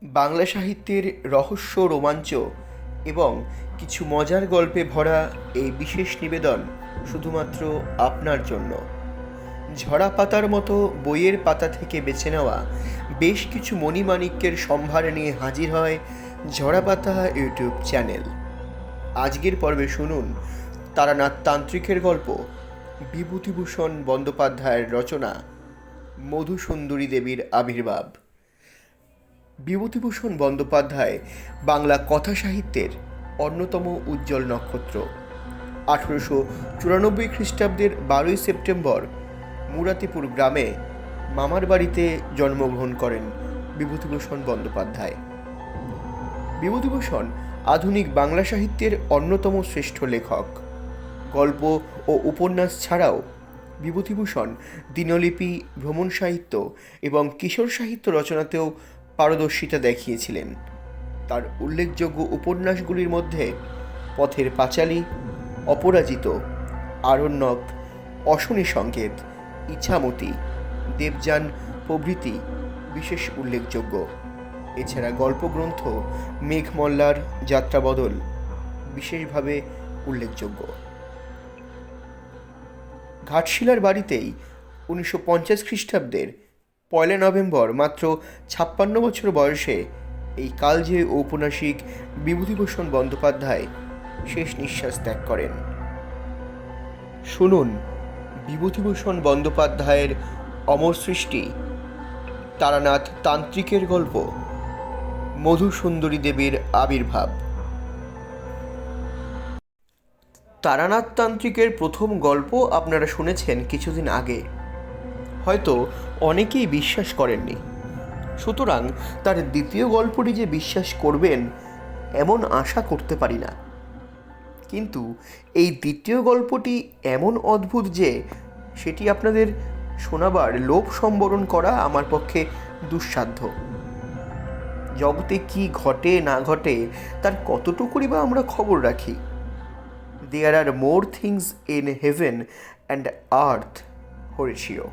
বাংলা সাহিত্যের রহস্য, রোমাঞ্চ এবং কিছু মজার গল্পে ভরা এই বিশেষ নিবেদন শুধুমাত্র আপনার জন্য। ঝরা পাতার মতো বইয়ের পাতা থেকে বেছে নেওয়া বেশ কিছু মণিমাণিক্যের সম্ভার নিয়ে হাজির হয় ঝরা পাতা ইউটিউব চ্যানেল। আজকের পর্বে শুনুন তারানাথ তান্ত্রিকের গল্প, বিভূতিভূষণ বন্দ্যোপাধ্যায়ের রচনা মধুসুন্দরী দেবীর আবির্ভাব। বিভূতিভূষণ বন্দ্যোপাধ্যায় বাংলা কথা সাহিত্যের অন্যতম উজ্জ্বল নক্ষত্র। 1894 খ্রিস্টাব্দের 12ই সেপ্টেম্বর মুরাতিপুর গ্রামে মামার বাড়িতে জন্মগ্রহণ করেন বিভূতিভূষণ বন্দ্যোপাধ্যায়। বিভূতিভূষণ আধুনিক বাংলা সাহিত্যের অন্যতম শ্রেষ্ঠ লেখক। গল্প ও উপন্যাস ছাড়াও বিভূতিভূষণ দিনলিপি, ভ্রমণ সাহিত্য এবং কিশোর সাহিত্য রচনাতেও পারদর্শিতা দেখিয়েছিলেন। তার উল্লেখযোগ্য উপন্যাসগুলির মধ্যে পথের পাঁচালী, অপরাজিত, আরণ্যক, অশনি সংকেত, ইছামতি, দেবযান প্রভৃতি বিশেষ উল্লেখযোগ্য। এছাড়া গল্পগ্রন্থ মেঘমল্লার যাত্রাবদল বিশেষভাবে উল্লেখযোগ্য। ঘাটশিলার বাড়িতেই 1950 খ্রিস্টাব্দের 1 নভেম্বর মাত্র 56 বছর বয়সে এই কালজয়ী ঔপন্যাসিক বিভূতিভূষণ বন্দ্যোপাধ্যায় শেষ নিঃশ্বাস ত্যাগ করেন। শুনুন বিভূতিভূষণ বন্দ্যোপাধ্যায়ের অমর সৃষ্টি তারানাথ তান্ত্রিকের গল্প, মধুসুন্দরী দেবীর আবির্ভাব। তারানাথ তান্ত্রিকের প্রথম গল্প আপনারা শুনেছেন কিছুদিন আগে। হয়তো অনেকেই বিশ্বাস করেননি, সুতরাং তার দ্বিতীয় গল্পটি যে বিশ্বাস করবেন এমন আশা করতে পারি না। কিন্তু এই দ্বিতীয় গল্পটি এমন অদ্ভুত যে সেটি আপনাদের শোনাবার লোভ সম্বরণ করা আমার পক্ষে দুঃসাধ্য। জগতে কি ঘটে না ঘটে তার কতটুকুই বা আমরা খবর রাখি। There are more things in heaven and earth, Horatio,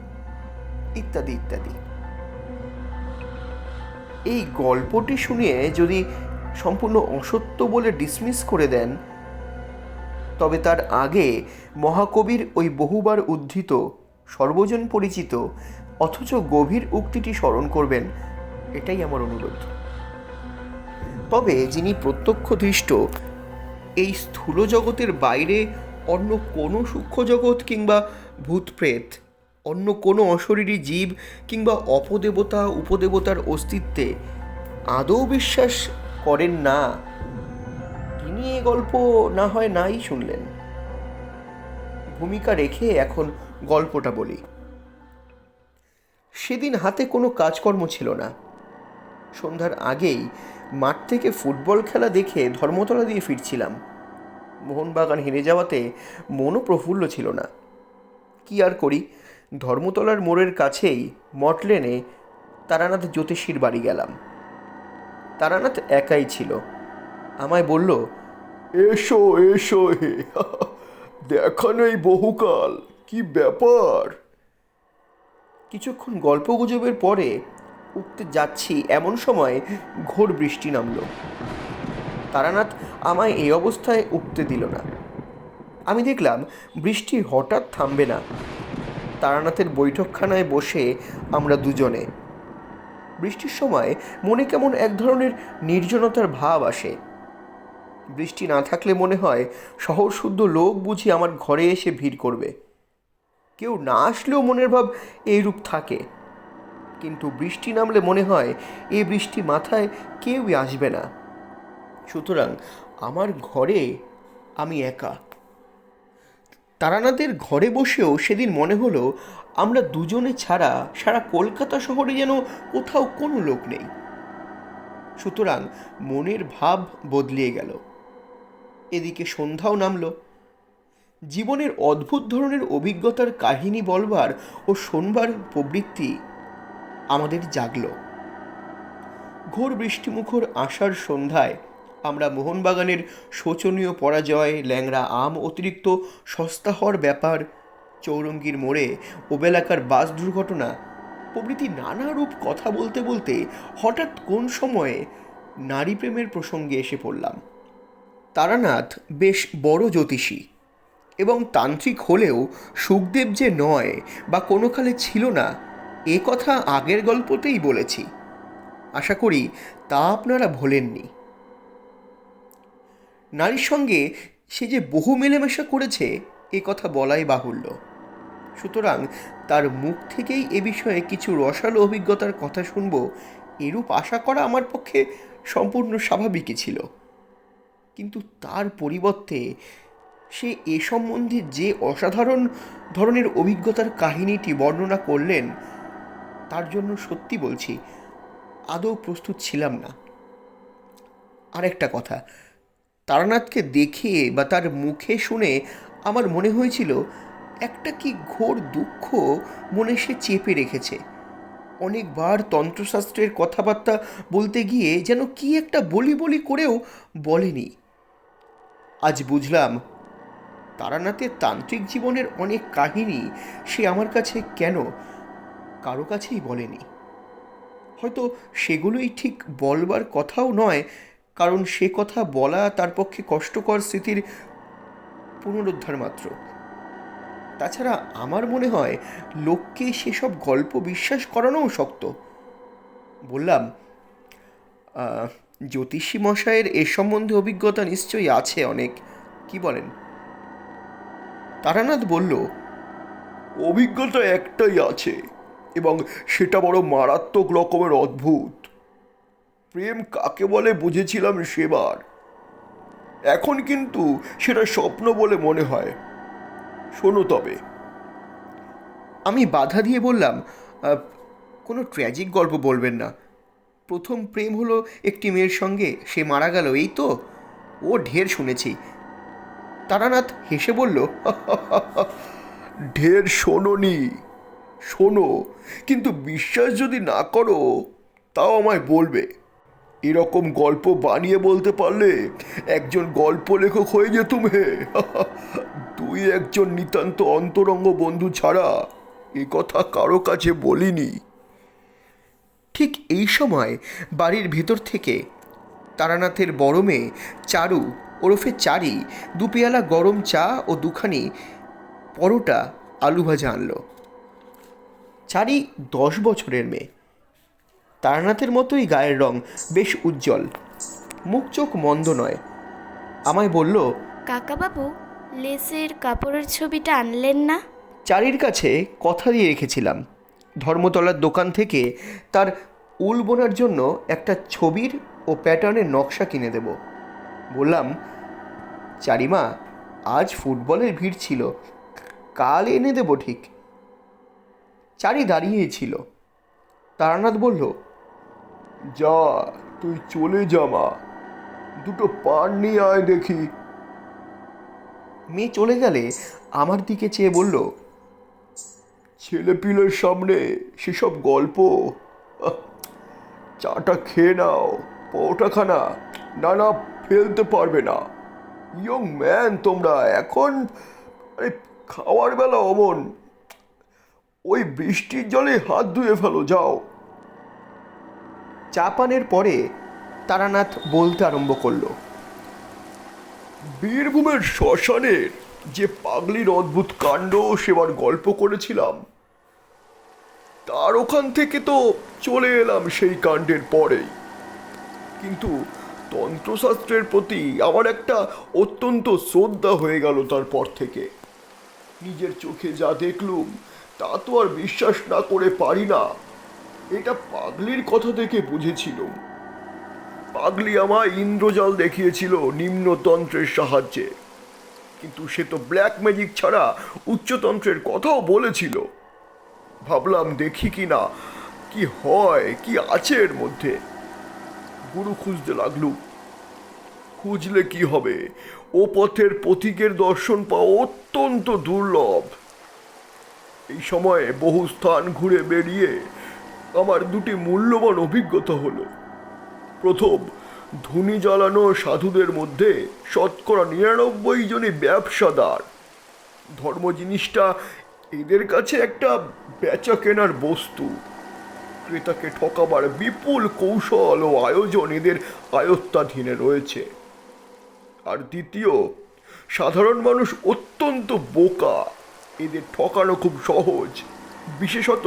ইত্যাদি ইত্যাদি। এই গল্পটি শুনিয়ে যদি সম্পূর্ণ অসত্য বলে ডিসমিস করে দেন, তবে তার আগে মহাকবির ওই বহুবার উদ্ধৃত, সর্বজন পরিচিত অথচ গভীর উক্তিটি স্মরণ করবেন, এটাই আমার অনুরোধ। তবে যিনি প্রত্যক্ষদৃষ্ট এই স্থূল জগতের বাইরে অন্য কোনো সূক্ষ্ম জগৎ কিংবা ভূতপ্রেত, অন্য কোনো অশরীরী জীব কিংবা অপদেবতা উপদেবতার অস্তিত্বে আদৌ বিশ্বাস করেন না, তিনি এ গল্প না হয় নাই শুনলেন। ভূমিকা রেখে এখন গল্পটা বলি। সেদিন হাতে কোনো কাজকর্ম ছিল না। সন্ধ্যার আগেই মাঠ থেকে ফুটবল খেলা দেখে ধর্মতলা দিয়ে ফিরছিলাম। মোহনবাগান হেরে যাওয়াতে মনও প্রফুল্ল ছিল না। কি আর করি, ধর্মতলার মোড়ের কাছেই মটলেনে তারানাথ জ্যোতিষীর বাড়ি গেলাম। তারানাথ একাই ছিল। আমায় বলল, এসো এসো হে, দেখা নেই বহুকাল, কি ব্যাপার। কিছুক্ষণ গল্পগুজবের পরে উঠতে যাচ্ছি এমন সময় ঘোর বৃষ্টি নামল। তারানাথ আমায় এই অবস্থায় উঠতে দিল না। আমি দেখলাম বৃষ্টি হঠাৎ থামবে না। তারানাথের বৈঠকখানায় বসে আমরা দুজনে। বৃষ্টির সময় মনে কেমন এক ধরনের নির্জনতার ভাব আসে। বৃষ্টি না থাকলে মনে হয় শহর শুদ্ধ লোক বুঝি আমার ঘরে এসে ভিড় করবে। কেউ না আসলেও মনের ভাব এইরূপ থাকে, কিন্তু বৃষ্টি নামলে মনে হয় এ বৃষ্টি মাথায় কেউই আসবে না। সুতরাং আমার ঘরে আমি একা। তারানাথের ঘরে বসেও সেদিন মনে হলো আমরা দুজনে ছাড়া সারা কলকাতা শহরে যেন কোথাও কোনো লোক নেই। সুতরাং মনের ভাব বদলিয়ে গেল। এদিকে সন্ধ্যাও নামল। জীবনের অদ্ভুত ধরনের অভিজ্ঞতার কাহিনী বলবার ও শোনবার প্রবৃত্তি আমাদের জাগল। ঘোর বৃষ্টিমুখর আষাঢ় সন্ধ্যায় আমরা মোহনবাগানের শোচনীয় পরাজয়, ল্যাংড়া আম অতিরিক্ত সস্তা হওয়ার ব্যাপার, চৌরঙ্গীর মোড়ে ওবেলাকার বাস দুর্ঘটনা প্রভৃতি নানা রূপ কথা বলতে বলতে হঠাৎ কোন সময়ে নারী প্রেমের প্রসঙ্গে এসে পড়লাম। তারানাথ বেশ বড় জ্যোতিষী এবং তান্ত্রিক হলেও সুখদেব যে নয় বা কোনো কালে ছিল না, এ কথা আগের গল্পতেই বলেছি। আশা করি তা আপনারা ভোলেননি। নারীর সঙ্গে সে যে বহু মেলামেশা করেছে এ কথা বলাই বাহুল্য। সুতরাং তার মুখ থেকেই এ বিষয়ে কিছু রসালো অভিজ্ঞতার কথা শুনব, এরূপ আশা করা আমার পক্ষে সম্পূর্ণ স্বাভাবিকই ছিল। কিন্তু তার পরিবর্তে সে এ সম্বন্ধে যে অসাধারণ ধরনের অভিজ্ঞতার কাহিনীটি বর্ণনা করলেন, তার জন্য সত্যি বলছি আদৌ প্রস্তুত ছিলাম না। আরেকটা কথা, তারানাথকে দেখে বা তার মুখে শুনে আমার মনে হয়েছিল একটা কি ঘোর দুঃখ মনে সে চেপে রেখেছে। অনেকবার তন্ত্রশাস্ত্রের কথাবার্তা বলতে গিয়ে যেন কি একটা বলি বলি করেও বলেনি। আজ বুঝলাম তারানাথের তান্ত্রিক জীবনের অনেক কাহিনী সে আমার কাছে কেন কারো কাছেই বলেনি। হয়তো সেগুলোই ঠিক বলবার কথাও নয়, কারণ সে কথা বলা তার পক্ষে কষ্টকর স্মৃতির পুনরুদ্ধার মাত্র। তাছাড়া আমার মনে হয় লোককে সেসব গল্প বিশ্বাস করানোও শক্ত। বললাম, জ্যোতিষী মশাইয়ের এ সম্বন্ধে অভিজ্ঞতা নিশ্চয়ই আছে অনেক, কি বলেন? তারানাথ বলল, অভিজ্ঞতা একটাই আছে, এবং সেটা বড় মারাত্মক রকমের অদ্ভুত। প্রেম কাকে বলে বুঝেছিলাম সেবার, এখন কিন্তু সেটা স্বপ্ন বলে মনে হয়। শোনো তবে। আমি বাধা দিয়ে বললাম, কোনো ট্র্যাজিক গল্প বলবেন না। প্রথম প্রেম হলো একটি মেয়ের সঙ্গে, সে মারা গেল, এই তো। ও ঢের শুনেছি। তারানাথ হেসে বলল, ঢের শোনোনি, শোনো, কিন্তু বিশ্বাস যদি না করো তাও আমায় বলবে। এরকম গল্প বানিয়ে বলতে পারলে একজন গল্প লেখক হয়ে যেতুম হে। তুই একজন নিতান্ত অন্তরঙ্গ বন্ধু ছাড়া এ কথা কারো কাছে বলিনি। ঠিক এই সময় বাড়ির ভেতর থেকে তারানাথের বড় মেয়ে চারু ওরফে চারি দু পেয়ালা গরম চা ও দুখানি পরোটা আলু ভাজা আনলো। চারি 10 বছরের মেয়ে, তারানাথের মতোই গায়ের রং, বেশ উজ্জ্বল, মুখ চোখ মন্দ নয়। আমায় বলল, কাকাবাবু, লেসের কাপড়ের ছবিটা আনলেন না? চারির কাছে কথা দিয়ে রেখেছিলাম, ধর্মতলার দোকান থেকে তার উল বোনার জন্য একটা ছবির ও প্যাটার্নের নকশা কিনে দেব। বললাম, চারিমা, আজ ফুটবলের ভিড় ছিল, কাল এনে দেব ঠিক। চারি দাঁড়িয়েই ছিল। তারানাথ বলল, যা, তুই চলে যা মা, দুটো পান নিয়ে আয় দেখি। মেয়ে চলে গেলে আমার দিকে চেয়ে বলল, ছেলেপিলের সামনে সেসব গল্প, আহ, চাটা খেয়ে নাও, পরোটাখানা, না না ফেলতে পারবে না। ইয়ং ম্যান তোমরা এখন, আরে খাওয়ার বেলা অমন। ওই বৃষ্টির জলে হাত ধুয়ে ফেলো, যাও। চা পানের পরে তারানাথ বলতে আরম্ভ করল, বীরভূমের শ্মশানের যে পাগলির অদ্ভুত কাণ্ড সেবার গল্প করেছিলাম, তার ওখান থেকে তো চলে এলাম সেই কাণ্ডের পরেই। কিন্তু তন্ত্রশাস্ত্রের প্রতি আমার একটা অত্যন্ত শ্রদ্ধা হয়ে গেল তারপর থেকে। নিজের চোখে যা দেখলুম তা তো আর বিশ্বাস না করে পারি না। এটা পাগলির কথা থেকে বুঝেছিলুম। পাগলি আমায় ইন্দ্রজাল দেখিয়েছিল নিম্নতন্ত্রের সাহায্যে, কিন্তু সে তো ব্ল্যাক ম্যাজিক ছাড়া উচ্চতন্ত্রের কথাও বলেছিল। ভাবলাম দেখি কি না, কি হয়, কি আছে এর মধ্যে। গুরু খুঁজতে লাগলুম। খুঁজলে কি হবে, ও পথের পথিকের দর্শন পাওয়া অত্যন্ত দুর্লভ। এই সময়ে বহু স্থান ঘুরে বেরিয়ে আমার দুটি মূল্যবান অভিজ্ঞতা হলো। প্রথম, ধুনি জ্বালানো সাধুদের মধ্যে 99% ব্যবসাদার। ধর্ম জিনিসটা এদের কাছে একটা বেচা কেনার বস্তু, ক্রেতাকে ঠকাবার বিপুল কৌশল ও আয়োজন এদের আয়ত্তাধীনে রয়েছে। আর দ্বিতীয়, সাধারণ মানুষ অত্যন্ত বোকা, এদের ঠকানো খুব সহজ, বিশেষত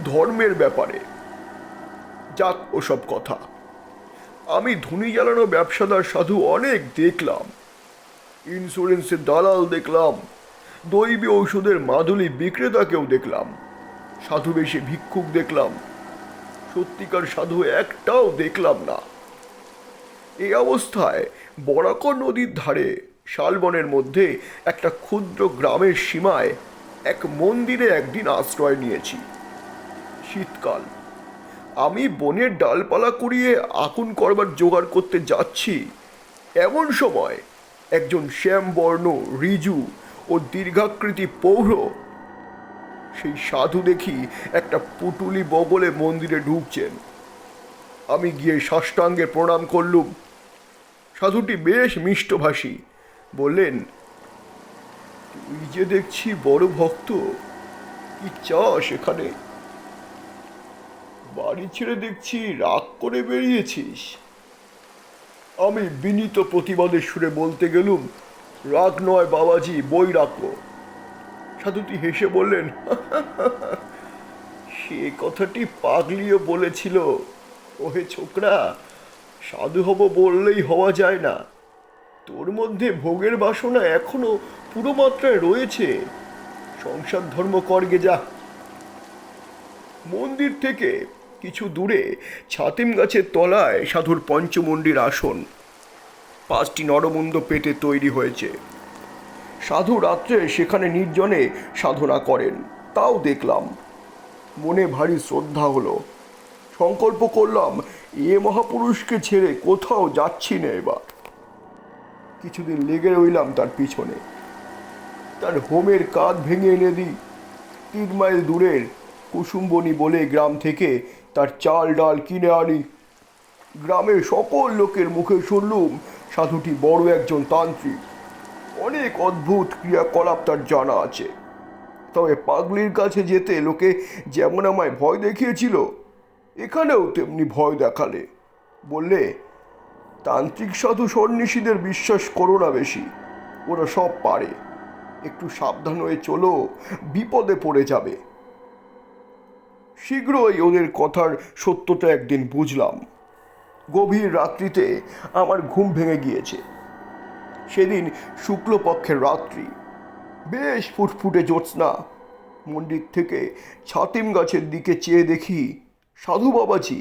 ধর্মের ব্যাপারে। যাক ওসব কথা, আমি ধুনি জ্বালানো ব্যবসাদার সাধু অনেক দেখলাম, ইন্স্যুরেন্সের দালাল দেখলাম, দৈবী ঔষধের মাদুলি বিক্রেতাকেও দেখলাম, সাধু বেশে ভিক্ষুক দেখলাম, সত্যিকার সাধু একটাও দেখলাম না। এই অবস্থায় বরাকর নদীর ধারে শালবনের মধ্যে একটা ক্ষুদ্র গ্রামের সীমায় এক মন্দিরে একদিন আশ্রয় নিয়েছি। শীতকাল, আমি বনের ডালপালা কুড়িয়ে আগুন করবার জোগাড় করতে যাচ্ছি, এমন সময় একজন শ্যামবর্ণ রিজু ও দীর্ঘাকৃতি পৌর সেই সাধু দেখি একটা পুটুলি বগলে মন্দিরে ঢুকছেন। আমি গিয়ে সাষ্টাঙ্গে প্রণাম করলুম। সাধুটি বেশ মিষ্টভাষী, বললেন, তুই যে দেখছি বড় ভক্ত, কি চাস এখানে? বাড়ি ছেড়ে দেখছি রাগ করে বেরিয়েছিস। আমি বিনীত প্রতিবাদের সুরে বলতে গেলুম, রাগ নয় বাবাজি, বই রাখো। সাধুটি হেসে বললেন, সে কথাটি পাগলিও বলেছিল। ওহে ছোকরা, সাধু হব বললেই হওয়া যায় না, তোর মধ্যে ভোগের বাসনা এখনো পুরো মাত্রায় রয়েছে। সংসার ধর্ম করগে যা। মন্দির থেকে কিছু দূরে ছাতিম গাছের তলায় সাধুর পঞ্চমুণ্ডির আসন, 5টি নরমুণ্ড পেটে তৈরি হয়েছে। সাধু রাত্রে সেখানে নির্জনে সাধনা করেন, তাও দেখলাম। মনে ভারী শ্রদ্ধা হলো। সংকল্প করলাম, এ মহাপুরুষকে ছেড়ে কোথাও যাচ্ছি না এবার। কিছুদিন লেগে রইলাম তার পিছনে। তার হোমের কাঁধ ভেঙে এনে দিই। 3 মাইল দূরের কুসুমবনি বলে গ্রাম থেকে তার চাল ডাল কিনে আনি। গ্রামের সকল লোকের মুখে শুনলুম সাধুটি বড় একজন তান্ত্রিক, অনেক অদ্ভুত ক্রিয়াকলাপ তার জানা আছে। তবে পাগলির কাছে যেতে লোকে যেমন আমায় ভয় দেখিয়েছিল, এখানেও তেমনি ভয় দেখালে। বললে, তান্ত্রিক সাধু সন্ন্যাসীদের বিশ্বাস করো না বেশি, ওরা সব পারে, একটু সাবধান হয়ে চলো, বিপদে পড়ে যাবে। শীঘ্রই ওদের কথার সত্যতা একদিন বুঝলাম। গভীর রাত্রিতে আমার ঘুম ভেঙে গিয়েছে। সেদিন শুক্লপক্ষের রাত্রি, বেশ ফুটফুটে জ্যোৎস্না। মন্দির থেকে ছাতিম গাছের দিকে চেয়ে দেখি সাধু বাবাজি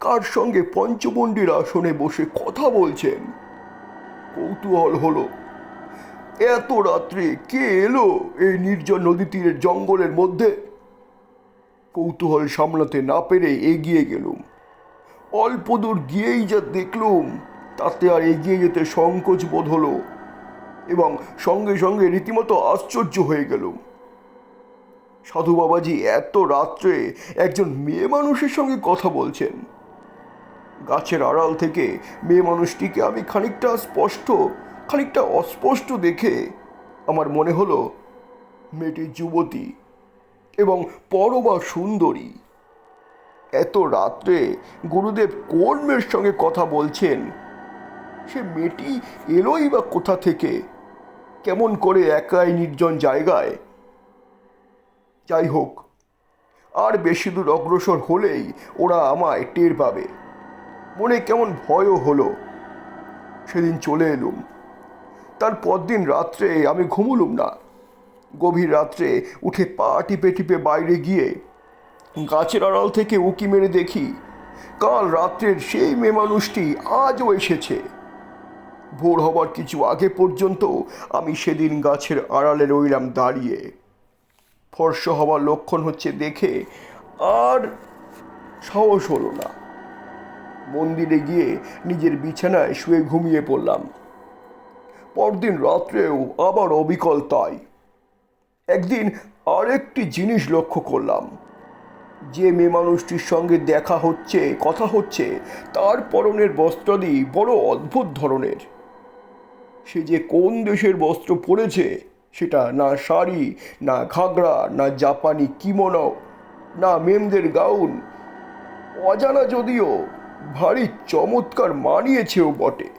কার সঙ্গে পঞ্চমুণ্ডির আসনে বসে কথা বলছেন। কৌতূহল হলো, এত রাত্রে কে এলো এই নির্জন নদী তীরের জঙ্গলের মধ্যে? কৌতূহল সামলাতে না পেরে এগিয়ে গেলুম। অল্প দূর গিয়েই যা দেখলুম, তাতে আর এগিয়ে যেতে সংকোচ বোধ হলো এবং সঙ্গে সঙ্গে রীতিমতো আশ্চর্য হয়ে গেলুম। সাধু বাবাজি এত রাত্রে একজন মেয়ে মানুষের সঙ্গে কথা বলছেন। গাছের আড়াল থেকে মেয়ে মানুষটিকে আমি খানিকটা স্পষ্ট খানিকটা অস্পষ্ট দেখে আমার মনে হলো মেয়েটি যুবতী এবং পরবা সুন্দরী। এত রাত্রে গুরুদেব কোন মেয়ের সঙ্গে কথা বলছেন? সে মেয়েটি এলোই বা কোথা থেকে? কেমন করে একাই নির্জন জায়গায়? যাই হোক, আর বেশি দূর অগ্রসর হলেই ওরা আমায় টের পাবে। মনে কেমন ভয়ও হলো। সেদিন চলে এলুম। তার পরদিন রাত্রে আমি ঘুমুলুম না। গভীর রাত্রে উঠে পা টিপে টিপে বাইরে গিয়ে গাছের আড়াল থেকে উঁকি মেরে দেখি কাল রাত্রের সেই মেয়ে মানুষটি আজও এসেছে। ভোর হবার কিছু আগে পর্যন্ত আমি সেদিন গাছের আড়ালে রইলাম দাঁড়িয়ে। ফর্সা হবার লক্ষণ হচ্ছে দেখে আর সাহস হলো না। মন্দিরে গিয়ে নিজের বিছানায় শুয়ে ঘুমিয়ে পড়লাম। পরদিন রাত্রেও আবার অবিকল তাই। একদিন আরেকটি জিনিস লক্ষ্য করলাম। যে মেয়ে মানুষটির সঙ্গে দেখা হচ্ছে, কথা হচ্ছে, তার পরনের বস্ত্রাদি বড় অদ্ভুত ধরনের। সে যে কোন দেশের বস্ত্র পরেছে সেটা না শাড়ি, না ঘাগরা, না জাপানি কিমোনো, না মেমদের গাউন, অজানা যদিও ভারী চমৎকার মানিয়েছেও বটে।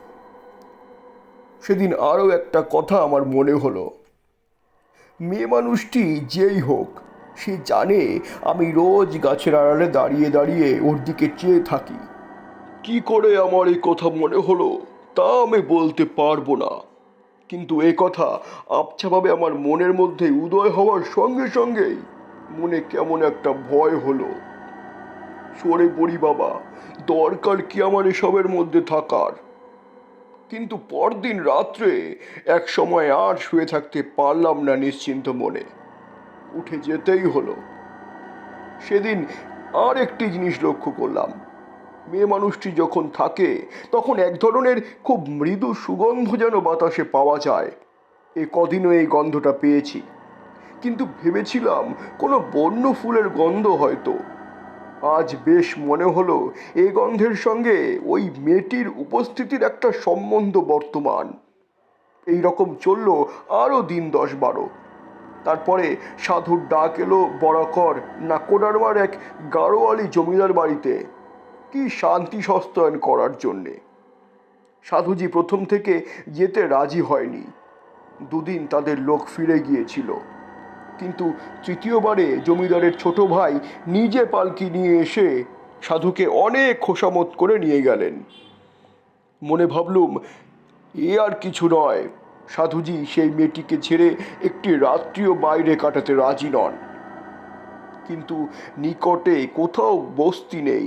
সেদিন আরও একটা কথা আমার মনে হলো। মেয়ে মানুষটি যেই হোক, সে জানে আমি রোজ গাছের আড়ালে দাঁড়িয়ে দাঁড়িয়ে ওর দিকে চেয়ে থাকি। কি করে আমার এই কথা মনে হলো তা আমি বলতে পারবো না, কিন্তু এ কথা আবছাভাবে আমার মনের মধ্যে উদয় হওয়ার সঙ্গে সঙ্গেই মনে কেমন একটা ভয় হলো। সরে পড়ি বাবা, দরকার কি আমার এসবের মধ্যে থাকার। কিন্তু পরদিন রাত্রে এক সময় আর শুয়ে থাকতে পারলাম না নিশ্চিন্ত মনে, উঠে যেতেই হলো। সেদিন আর একটি জিনিস লক্ষ্য করলাম। মেয়ে মানুষটি যখন থাকে তখন এক ধরনের খুব মৃদু সুগন্ধ যেন বাতাসে পাওয়া যায়। এ কদিনও এই গন্ধটা পেয়েছি, কিন্তু ভেবেছিলাম কোনো বন্য ফুলের গন্ধ হয়তো। আজ বেশ মনে হলো এই গন্ধের সঙ্গে ওই মেয়েটির উপস্থিতির একটা সম্বন্ধ বর্তমান। এই রকম চলল আরও দিন 10-12। তারপরে সাধুর ডাক এলো বরাকর নাকোডারমার এক গাড়োয়ালি জমিদার বাড়িতে কি শান্তি সস্তায়ন করার জন্যে। সাধুজি প্রথম থেকে যেতে রাজি হয়নি। দুদিন তাদের লোক ফিরে গিয়েছিল, কিন্তু তৃতীয়বারে জমিদারের ছোট ভাই নিজে পালকি নিয়ে এসে সাধুকে অনেক খোশামত করে নিয়ে গেলেন। মনে ভাবলুম এ আর কিছু নয়, সাধুজি সেই মেয়েটিকে ছেড়ে একটি রাত্রিও বাইরে কাটাতে রাজি নন। কিন্তু নিকটে কোথাও বস্তি নেই,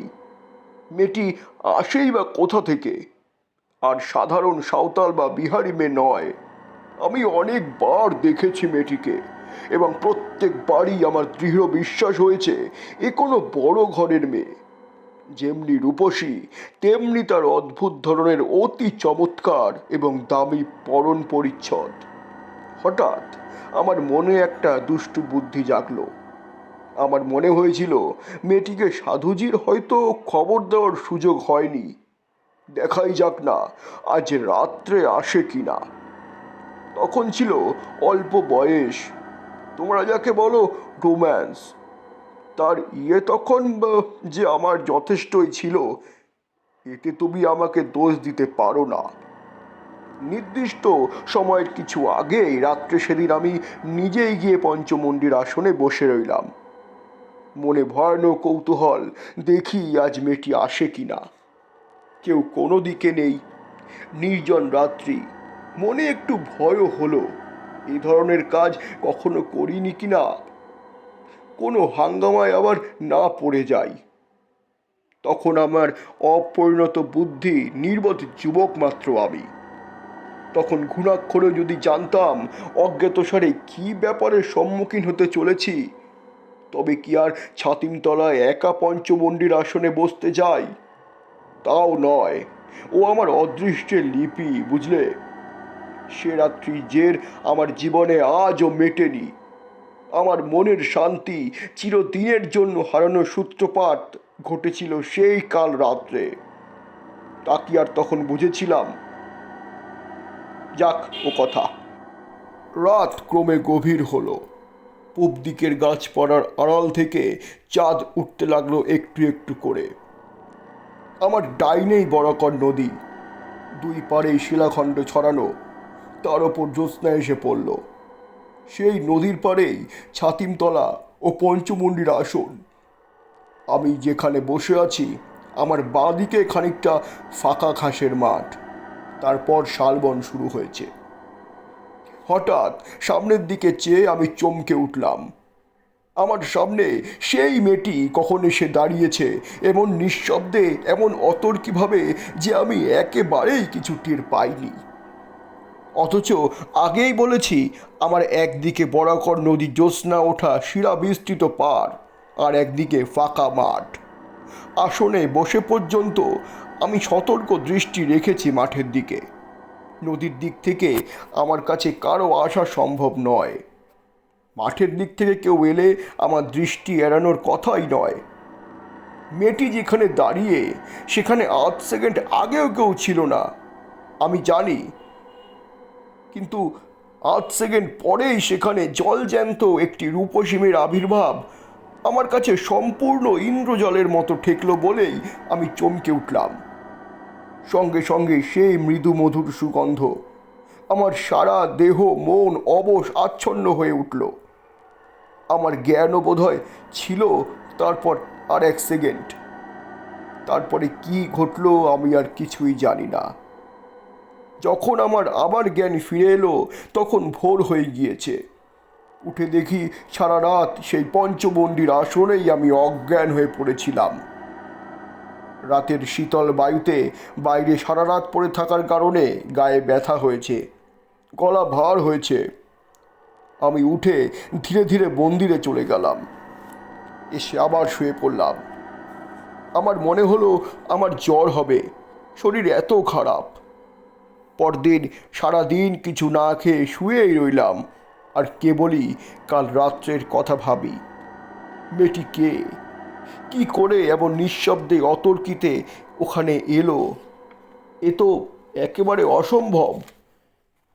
মেয়েটি আসেই বা কোথা থেকে? আর সাধারণ সাঁওতাল বা বিহারি মেয়ে নয়। আমি অনেকবার দেখেছি মেয়েটিকে, এবং প্রত্যেকবারই আমার দৃঢ় বিশ্বাস হয়েছে এ কোনো বড় ঘরের মেয়ে। যেমনি রূপসী তেমনি তার অদ্ভুত ধরনের অতি চমৎকার এবং দামি পরন পরিচ্ছদ। হঠাৎ আমার মনে একটা দুষ্টু বুদ্ধি জাগলো। আমার মনে হয়েছিল মেয়েটিকে সাধুজির হয়তো খবর দেওয়ার সুযোগ হয়নি। দেখাই যাক না আজ রাত্রে আসে কিনা। তখন ছিল অল্প বয়স, তোমরা যাকে বলো রোম্যান্স। তার তখন যে আমার যথেষ্টই ছিল, এতে তুমি আমাকে দোষ দিতে পারো না। নির্দিষ্ট সময়ের কিছু আগেই রাত্রে সেদিন আমি নিজেই গিয়ে পঞ্চমুণ্ডির আসনে বসে রইলাম। মনে ভয়ানক কৌতূহল, দেখি আজ মেয়েটি আসে কিনা। কেউ কোনো দিকে নেই, নির্জন রাত্রি। মনে একটু ভয়ও হলো, এ ধরনের কাজ কখনো করিনি কিনা, কোনো হাঙ্গামায় আবার না পড়ে যাই। তখন আমার অপরিণত বুদ্ধি, নির্বোধ যুবক মাত্র আমি। তখন ঘুণাক্ষরে যদি জানতাম অজ্ঞাতসারে কি ব্যাপারের সম্মুখীন হতে চলেছি, তবে কি আর ছাতিমতলায় একা পঞ্চমুণ্ডির আসনে বসতে যাই? তাও নয়, ও আমার অদৃষ্টের লিপি, বুঝলে। সে রাত্রি জের আমার জীবনে আজও মেটেনি। আমার মনের শান্তি চিরদিনের জন্য হারানোর সূত্রপাত ঘটেছিল সেই কাল রাত্রে। তা কি আর তখন বুঝেছিলাম? যাক ও কথা। রাত ক্রমে গভীর হলো। পূব দিকের গাছপাড়ার আড়াল থেকে চাঁদ উঠতে লাগলো একটু একটু করে। আমার ডাইনেই বরাকর নদী, দুই পাড়েই শিলাখণ্ড ছড়ানো, তার ওপর জ্যোৎস্না এসে পড়ল। সেই নদীর পাড়েই ছাতিমতলা ও পঞ্চমুণ্ডির আসন। আমি যেখানে বসে আছি, আমার বাঁ দিকে খানিকটা ফাঁকা ঘাসের মাঠ, তারপর শালবন শুরু হয়েছে। হঠাৎ সামনের দিকে চেয়ে আমি চমকে উঠলাম। আমার সামনে সেই মেয়েটি কখন এসে দাঁড়িয়েছে, এমন নিঃশব্দে, এমন অতর্কিভাবে যে আমি একেবারেই কিছু টের পাইনি। অথচ আগেই বলেছি, আমার একদিকে বরাকর নদী জ্যোৎস্না ওঠা শিরা বিস্তৃত পাড়, আর একদিকে ফাঁকা মাঠ। আসনে বসে পর্যন্ত আমি সতর্ক দৃষ্টি রেখেছি মাঠের দিকে। নদীর দিক থেকে আমার কাছে কারো আসা সম্ভব নয়। মাঠের দিক থেকে কেউ এলে আমার দৃষ্টি এড়ানোর কথাই নয়। মেয়েটি যেখানে দাঁড়িয়ে, সেখানে আধ সেকেন্ড আগেও কেউ ছিল না, আমি জানি। কিন্তু আধ সেকেন্ড পরেই সেখানে জলজ্যান্ত একটি রূপসী মেয়ের আবির্ভাব আমার কাছে সম্পূর্ণ ইন্দ্রজলের মতো ঠেকলো বলেই আমি চমকে উঠলাম। সঙ্গে সঙ্গে সেই মৃদু মধুর সুগন্ধ আমার সারা দেহ মন অবশ আচ্ছন্ন হয়ে উঠল। আমার জ্ঞানও বোধহয় ছিল তারপর আর 1 সেকেন্ড। তারপরে কি ঘটলো আমি আর কিছুই জানি না। যখন আমার আবার জ্ঞান ফিরে এলো তখন ভোর হয়ে গিয়েছে। উঠে দেখি সারা রাত সেই পঞ্চমন্ডির আসনেই আমি অজ্ঞান হয়ে পড়েছিলাম। রাতের শীতল বায়ুতে বাইরে সারা রাত পড়ে থাকার কারণে গায়ে ব্যথা হয়েছে, গলা ভার হয়েছে। আমি উঠে ধীরে ধীরে মন্দিরে চলে গেলাম। এসে আবার শুয়ে পড়লাম। আমার মনে হলো আমার জ্বর হবে, শরীর এত খারাপ। পরদিন সারাদিন কিছু না খেয়ে শুয়েই রইলাম আর কেবলই কাল রাত্রের কথা ভাবি। মেয়েটি কে, কি করে এমন নিঃশব্দে অতর্কিতে ওখানে এলো? এ তো একেবারে অসম্ভব।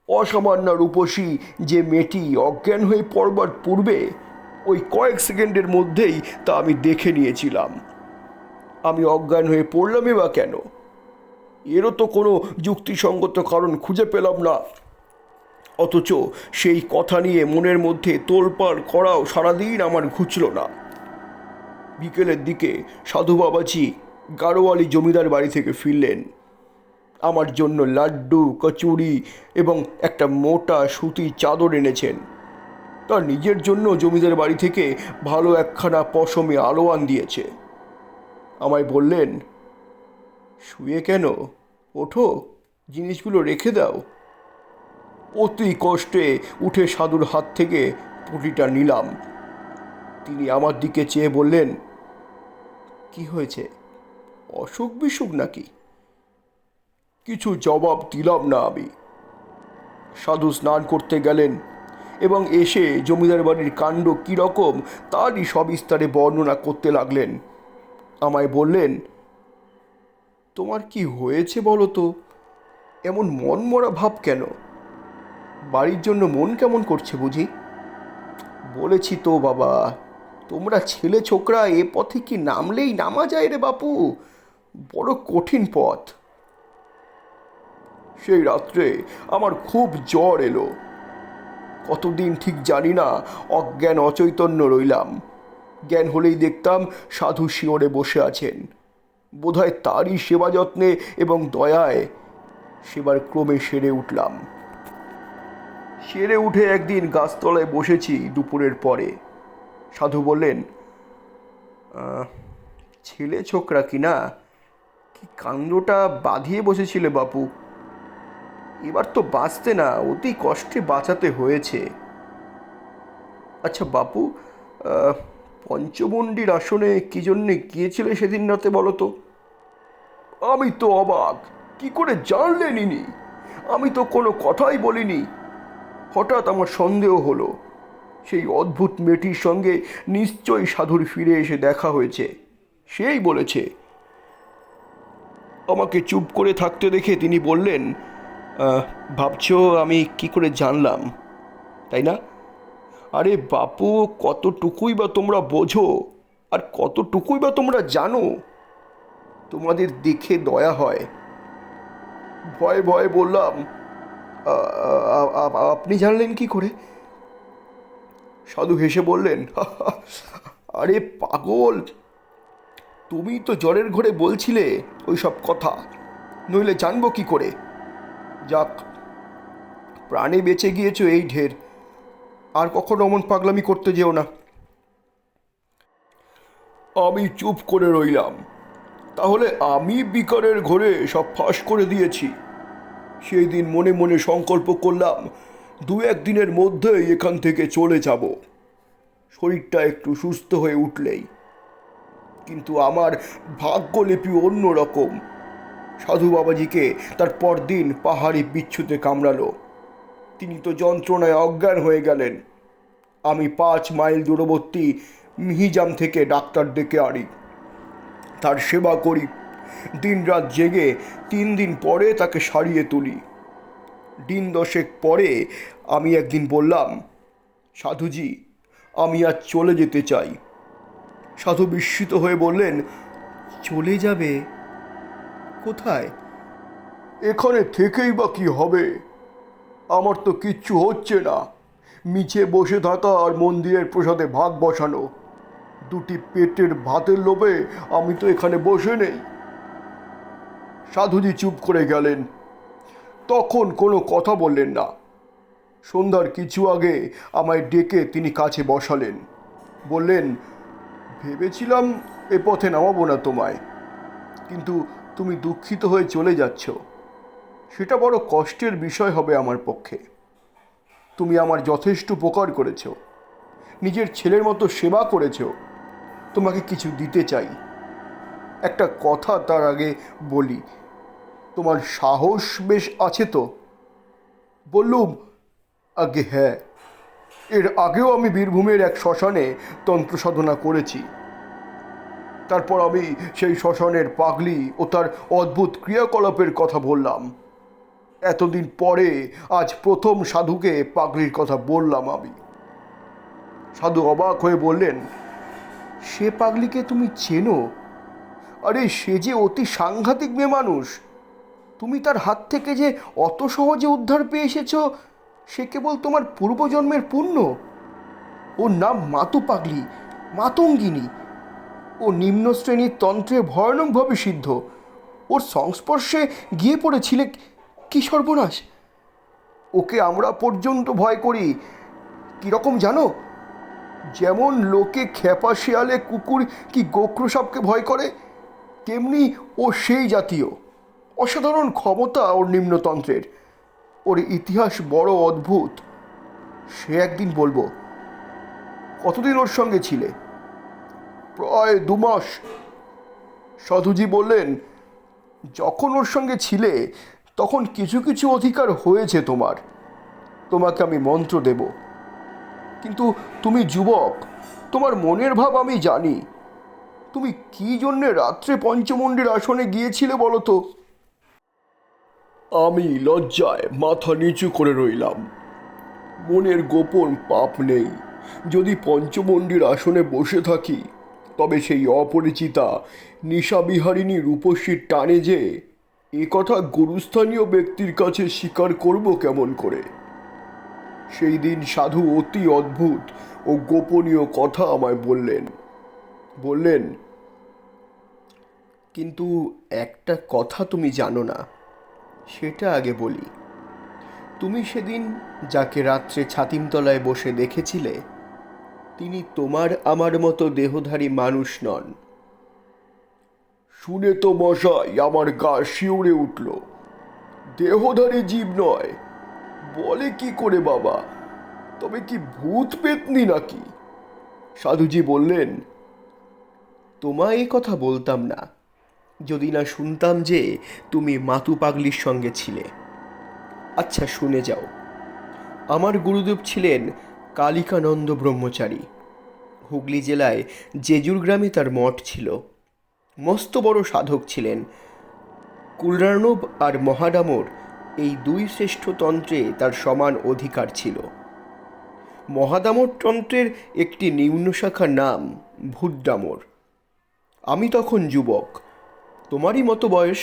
অসামান্য রূপসী যে মেয়েটি অজ্ঞান হয়ে পড়বার পূর্বে ওই কয়েক সেকেন্ডের মধ্যেই তা আমি দেখে নিয়েছিলাম। আমি অজ্ঞান হয়ে পড়লামই বা কেন? এরও তো কোনো যুক্তিসঙ্গত কারণ খুঁজে পেলাম না। অথচ সেই কথা নিয়ে মনের মধ্যে তোলপাড় করাও সারাদিন আমার ঘুচল না। বিকেলের দিকে সাধু বাবাজি গাড়োয়ালি জমিদার বাড়ি থেকে ফিরলেন। আমার জন্য লাড্ডু, কচুরি এবং একটা মোটা সুতির চাদর এনেছেন। তার নিজের জন্য জমিদার বাড়ি থেকে ভালো একখানা পশমে আলোয়ান দিয়েছে। আমায় বললেন, শুয়ে কেন, ওঠো, জিনিসগুলো রেখে দাও। অতি কষ্টে উঠে সাধুর হাত থেকে পুঁটিটা নিলাম। তিনি আমার দিকে চেয়ে বললেন, কি হয়েছে, অসুখ বিসুখ নাকি? কিছু জবাব দিলাম না আমি। সাধু স্নান করতে গেলেন এবং এসে জমিদার বাড়ির কাণ্ড কীরকম তারই সবিস্তারে বর্ণনা করতে লাগলেন। আমায় বললেন, তোমার কি হয়েছে বলো তো, এমন মনমরা ভাব কেন? বাড়ির জন্য মন কেমন করছে বুঝি? বলেছি তো বাবা, তোমরা ছেলে ছোকরা এ পথে কি নামলেই নামা যায় রে বাপু, বড় কঠিন পথ। সেই রাত্রে আমার খুব জ্বর এলো। কতদিন ঠিক জানি না অজ্ঞান অচৈতন্য রইলাম। জ্ঞান হলেই দেখতাম সাধু শিওরে বসে আছেন। বোধহয় তারই সেবা যত্নে এবং দয়ায় সেবার ক্রমে সেরে উঠলাম। সেরে উঠে একদিন গাছতলায় বসেছি দুপুরের পরে। সাধু বললেন, ছেলে ছোকরা কি না, কি কাণ্ডটা বাঁধিয়ে বসেছিলে বাপু, এবার তো বাঁচতে না, অতি কষ্টে বাঁচাতে হয়েছে। আচ্ছা বাপু, পঞ্চমন্ডির আসনে কি জন্যে গিয়েছিলে সেদিন রাতে বলো তো? আমি তো অবাক, কি করে জানলেন ইনি? আমি তো কোনো কথাই বলিনি। হঠাৎ আমার সন্দেহ হলো, সেই অদ্ভুত মেয়েটির সঙ্গে নিশ্চয়ই সাধুর ফিরে এসে দেখা হয়েছে, সেই বলেছে। আমাকে চুপ করে থাকতে দেখে তিনি বললেন, ভাবছো আমি কি করে জানলাম, তাই না? আরে বাপু, কতটুকুই বা তোমরা বোঝো আর কতটুকুই বা তোমরা জানো? তোমাদের দেখে দয়া হয়। ভয়ে ভয়ে বললাম, আপনি জানলেন কি করে? সাধু হেসে বললেন, আরে পাগল, তুমি তো জ্বরের ঘরে বলছিলে ওই সব কথা, নইলে জানবো কি করে? যাক, প্রাণে বেঁচে গিয়েছো এই ঢের, আর কখনো অমন পাগলামি করতে যেও না। আমি চুপ করে রইলাম। তাহলে আমি বিকারের ঘরে সব ফাঁস করে দিয়েছি। সেই দিন মনে মনে সংকল্প করলাম, 2-1 দিনের মধ্যেই এখান থেকে চলে যাব, শরীরটা একটু সুস্থ হয়ে উঠলেই। কিন্তু আমার ভাগ্যলিপি অন্য রকম। সাধু বাবাজিকে তার পরদিন পাহাড়ি বিচ্ছুতে কামড়ালো। তিনি তো যন্ত্রণায় অজ্ঞান হয়ে গেলেন। আমি 5 মাইল দূরবর্তী মিহিজাম থেকে ডাক্তার ডেকে আনি, তার সেবা করি, দিনরাত জেগে 3 দিন পরে তাকে সারিয়ে তুলি। দিন 10 পরে আমি একদিন বললাম, সাধুজি, আমি আজ চলে যেতে চাই। সাধু বিস্মিত হয়ে বললেন, চলে যাবে? কোথায়? এখানে থেকেই বা কি হবে? আমার তো কিচ্ছু হচ্ছে না। মিছে বসে থাকা আর মন্দিরের প্রসাদে ভাগ বসানো, দুটি পেটের ভাতের লোভে আমি তো এখানে বসে নেই। সাধুজি চুপ করে গেলেন, তখন কোনো কথা বললেন না। সন্ধ্যার কিছু আগে আমায় ডেকে তিনি কাছে বসালেন, বললেন, ভেবেছিলাম এ পথে নামাবো না তোমায়, কিন্তু তুমি দুঃখিত হয়ে চলে যাচ্ছ। সেটা বড় কষ্টের বিষয় হবে আমার পক্ষে। তুমি আমার যথেষ্ট উপকার করেছ, নিজের ছেলের মতো সেবা করেছ। তোমাকে কিছু দিতে চাই। একটা কথা তার আগে বলি, তোমার সাহস বেশ আছে তো? বললুম, আগে হ্যাঁ, এর আগেও আমি বীরভূমের এক শ্মশানে তন্ত্র সাধনা করেছি। তারপর আমি সেই শ্মশানের পাগলি ও তার অদ্ভুত ক্রিয়াকলাপের কথা বললাম। এতদিন পরে আজ প্রথম সাধুকে পাগলির কথা বললাম আমি। সাধু অবাক হয়ে বললেন, সে পাগলিকে তুমি চেনো? আরে সে যে অতি সাংঘাতিক মেয়ে মানুষ। তুমি তার হাত থেকে যে অত সহজে উদ্ধার পেয়ে এসেছ, সে কেবল তোমার পূর্বজন্মের পুণ্য। ওর নাম মাতু পাগলি, মাতঙ্গিনী। ও নিম্ন শ্রেণীর তন্ত্রে ভয়ানকভাবে সিদ্ধ। ওর সংস্পর্শে গিয়ে পড়েছিলে, কি সর্বনাশ! ওকে আমরা পর্যন্ত ভয় করি। কীরকম জানো? যেমন লোকে খেপা শিয়ালে, কুকুর কি গোখরো সাপকে ভয় করে, তেমনি ও সেই জাতীয়। অসাধারণ ক্ষমতা ওর নিম্নতন্ত্রের। ওর ইতিহাস বড় অদ্ভুত। সে একদিন বলবো। কতদিন ওর সঙ্গে ছিলে? প্রায় 2 মাস। সাধুজি বললেন, যখন ওর সঙ্গে ছিলে তখন কিছু কিছু অধিকার হয়েছে তোমার। তোমাকে আমি মন্ত্র দেব, কিন্তু তুমি যুবক, তোমার মনের ভাব আমি জানি। তুমি কি জন্যে রাত্রে পঞ্চমুণ্ডীর আসনে গিয়েছিলে বলো তো? আমি লজ্জায় মাথা নিচু করে রইলাম। মনের গোপন পাপ নেই। যদি পঞ্চমুণ্ডীর আসনে বসে থাকি, তবে সেই অপরিচিতা নিশাবিহারিণী রূপসীর টানে যে, এ কথা গুরুস্থানীয় ব্যক্তির কাছে স্বীকার করব কেমন করে? সেই দিন সাধু অতি অদ্ভুত ও গোপনীয় কথা আমায় বললেন, কিন্তু একটা কথা তুমি জানো না, সেটা আগে বলি। তুমি সেদিন যাকে রাত্রে ছাতিমতলায় বসে দেখেছিলে, তিনি তোমার আমার মতো দেহধারী মানুষ নন। শুনে তো মশাই আমার গা শিউরে উঠল। দেহধারী জীব নয়? বলে কি করে বাবা? তবে কি ভূত পেতনি নাকি? সাধুজি বললেন, তোমায় এই কথা বলতাম না, যদি না শুনতাম যে তুমি মাতু পাগলির সঙ্গে ছিলে। আচ্ছা শুনে যাও। আমার গুরুদেব ছিলেন কালিকানন্দ ব্রহ্মচারী। হুগলি জেলায় জেজুর গ্রামে তার মঠ ছিল। মস্ত বড় সাধক ছিলেন। কুলরার্ণব আর মহাডামর এই 2 শ্রেষ্ঠ তন্ত্রে তার সমান অধিকার ছিল। মহাদামর তন্ত্রের একটি নিম্ন শাখার নাম ভূতডামর। আমি তখন যুবক, তোমারই মতো বয়স।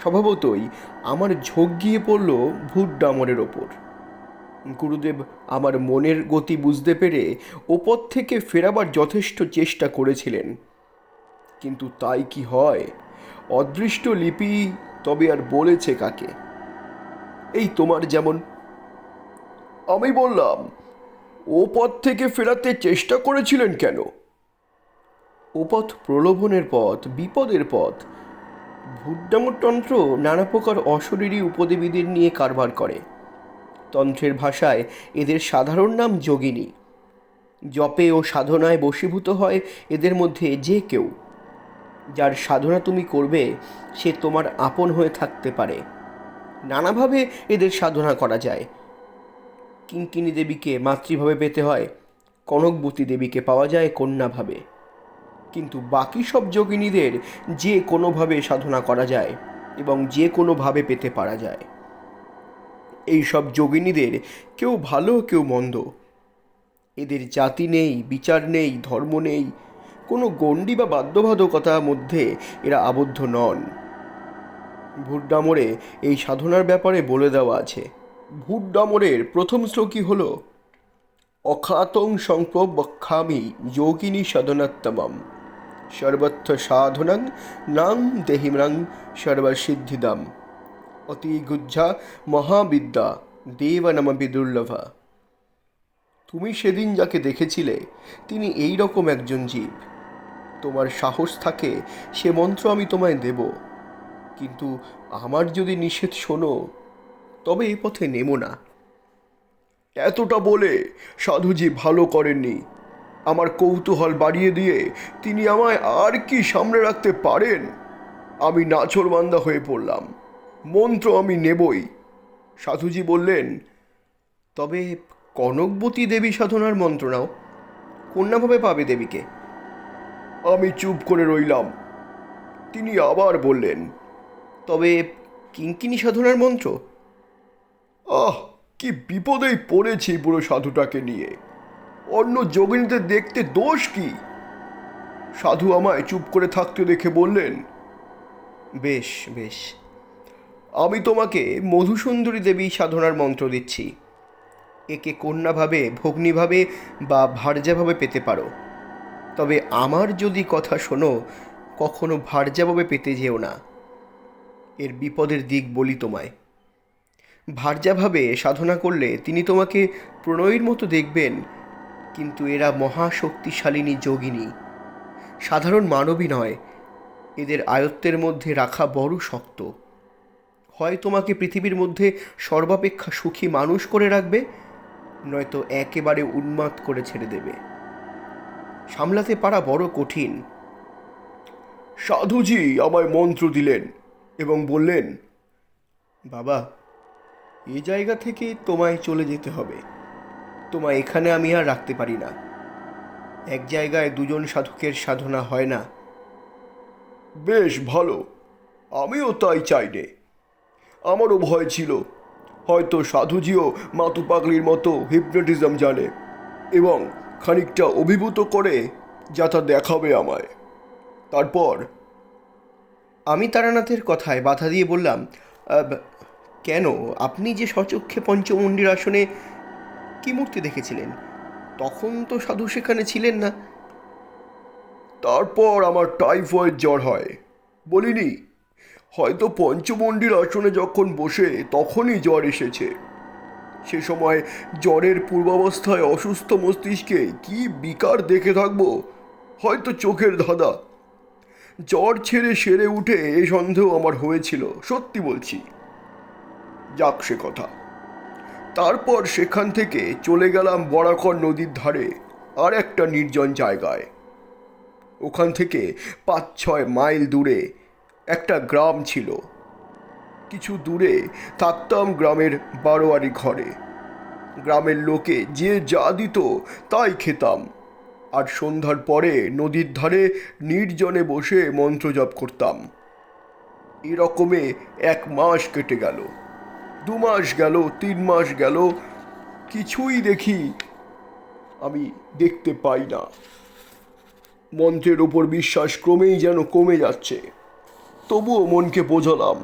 স্বভাবতই আমার ঝোঁক গিয়ে পড়ল ভূতডামরের ওপর। গুরুদেব আমার মনের গতি বুঝতে পেরে ওপর থেকে ফেরাবার যথেষ্ট চেষ্টা করেছিলেন, কিন্তু তাই কি হয়? অদৃষ্ট লিপি তবে আর বলেছে কাকে? এই তোমার যেমন। আমি বললাম, ও পথ থেকে ফেরাতে চেষ্টা করেছিলেন কেন? ও পথ প্রলোভনের পথ, বিপদের পথ। ভূতডামর তন্ত্র নানা প্রকার অশরীরী উপদেবীদের নিয়ে কারবার করে। তন্ত্রের ভাষায় এদের সাধারণ নাম যোগিনী। জপে ও সাধনায় বশীভূত হয় এদের মধ্যে যে কেউ। যার সাধনা তুমি করবে, সে তোমার আপন হয়ে থাকতে পারে। নানাভাবে এদের সাধনা করা যায়। কিঙ্কিনী দেবীকে মাতৃভাবে পেতে হয়, কনকবতী দেবীকে পাওয়া যায় কন্যাভাবে। কিন্তু বাকি সব যোগিনীদের যে কোনোভাবে সাধনা করা যায় এবং যে কোনোভাবে পেতে পারা যায়। এই সব যোগিনীদের কেউ ভালো কেউ মন্দ। এদের জাতি নেই, বিচার নেই, ধর্ম নেই, কোনো গণ্ডি বা বাধ্যবাধকতার মধ্যে এরা আবদ্ধ নন। ভূত ডামরে এই সাধনার ব্যাপারে বলে দেওয়া আছে। ভূত ডামরের প্রথম শ্লোকই হল অখাতং সংপ্রবক্ষামি যোগিনী সাধনাত্তমম সর্বত্র সাধনাং নাং দেহিমরাং সর্বসিদ্ধিদাম অতিগুজ্জা মহাবিদ্যা দেবনমপি দুর্লভা। তুমি সেদিন যাকে দেখেছিলে তিনি এই রকম একজন জীব। তোমার সাহস থাকে সে মন্ত্র আমি তোমায় দেব, কিন্তু আমার যদি নিষেধ শোনো তবে এই পথে নেমো না। এতটা বলে সাধুজি ভালো করেননি। আমার কৌতূহল বাড়িয়ে দিয়ে তিনি আমায় আর কি সামনে রাখতে পারেন। আমি নাছোড়বান্দা হয়ে পড়লাম। মন্ত্র আমি নেবই। সাধুজি বললেন, তবে কনকবতী দেবী সাধনার মন্ত্র নাও, কন্যাভাবে পাবে দেবীকে। আমি চুপ করে রইলাম। তিনি আবার বললেন, তবে কিঙ্কিনী সাধনার মন্ত্র? আহ, কি বিপদেই পড়েছি বুড়ো সাধুটাকে নিয়ে। অন্য যোগিনীদের দেখতে দোষ কি? সাধু আমায় চুপ করে থাকতে দেখে বললেন, বেশ বেশ, আমি তোমাকে মধুসুন্দরী দেবী সাধনার মন্ত্র দিচ্ছি। একে কন্যাভাবে, ভগ্নীভাবে বা ভার্যাভাবে পেতে পারো। তবে আমার যদি কথা শোনো, কখনো ভার্যাভাবে পেতে যেও না। এর বিপদের দিক বলি তোমায়। ভার্যাভাবে সাধনা করলে তিনি তোমাকে প্রণয়ীর মতো দেখবেন, কিন্তু এরা মহাশক্তিশালিনী যোগিনী, সাধারণ মানবী নয়। এদের আয়ত্তের মধ্যে রাখা বড় শক্ত। হয় তোমাকে পৃথিবীর মধ্যে সর্বাপেক্ষা সুখী মানুষ করে রাখবে, নয়তো একেবারে উন্মাদ করে ছেড়ে দেবে। সামলাতে পারা বড় কঠিন। সাধুজি আমায় মন্ত্র দিলেন এবং বললেন, বাবা, এই জায়গা থেকে তোমায় চলে যেতে হবে। তোমায় এখানে আমি আর রাখতে পারি না। এক জায়গায় দুজন সাধকের সাধনা হয় না। বেশ ভালো, আমিও তাই চাইনে। আমারও ভয় ছিল, হয়তো সাধুজিও মাতু পাগলির মতো হিপনোটিজম জানে এবং খানিকটা অভিভূত করে যা তা দেখাবে আমায়। তারপর আমি তারানাথের কথায় বাধা দিয়ে বললাম, কেন, আপনি যে স্বচক্ষে পঞ্চমুণ্ডির আসনে কি মূর্তি দেখেছিলেন? তখন তো সাধু সেখানে ছিলেন না। তারপর আমার টাইফয়েড জ্বর হয়, বলিনি? হয়তো পঞ্চমুণ্ডির আসনে যখন বসে তখনই জ্বর এসেছে। সে সময় জ্বরের পূর্বাবস্থায় অসুস্থ মস্তিষ্কে কি বিকার দেখে থাকবো, হয়তো চোখের ধাঁধা। জ্বর ছেড়ে সেরে উঠে এই সন্দেহ আমার হয়েছিল, সত্যি বলছি। যাক সে কথা। তারপর সেখান থেকে চলে গেলাম বরাকর নদীর ধারে আর একটা নির্জন জায়গায়। ওখান থেকে 5-6 মাইল দূরে একটা গ্রাম ছিল। কিছু দূরে থাকতাম গ্রামের বারোয়ারি ঘরে। গ্রামের লোকে যে যা দিত তাই খেতাম, আর সন্ধ্যার পরে নদীর ধারে নির্জনে বসে মন্ত্র জপ করতাম। এরকমে 1 মাস কেটে গেল, 2 মাস গেল, 3 মাস গেল, কিছুই দেখি আমি দেখতে পাই না। মন্ত্রের ওপর বিশ্বাস ক্রমেই যেন কমে যাচ্ছে। তবুও মনকে বোঝালাম,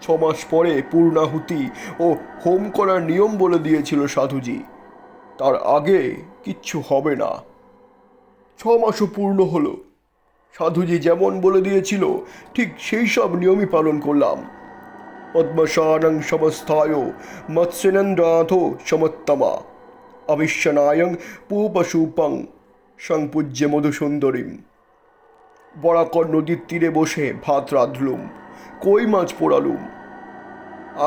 6 মাস পরে পূর্ণাহুতি ও হোম করার নিয়ম বলে দিয়েছিল সাধুজি। তার আগে কিচ্ছু হবে না। 6 মাসও পূর্ণ হলো। সাধুজি যেমন বলে দিয়েছিল ঠিক সেই সব নিয়মই পালন করলাম। পদ্মশানং সমস্থায় মৎস্যনন্দাথ সমত্তমা অবিশ্বনায়ং পূপশূপং সংপূজ্য মধুসুন্দরীম। বরাকর নদীর তীরে বসে ভাত রাঁধলুম, কই মাছ পোড়ালুম।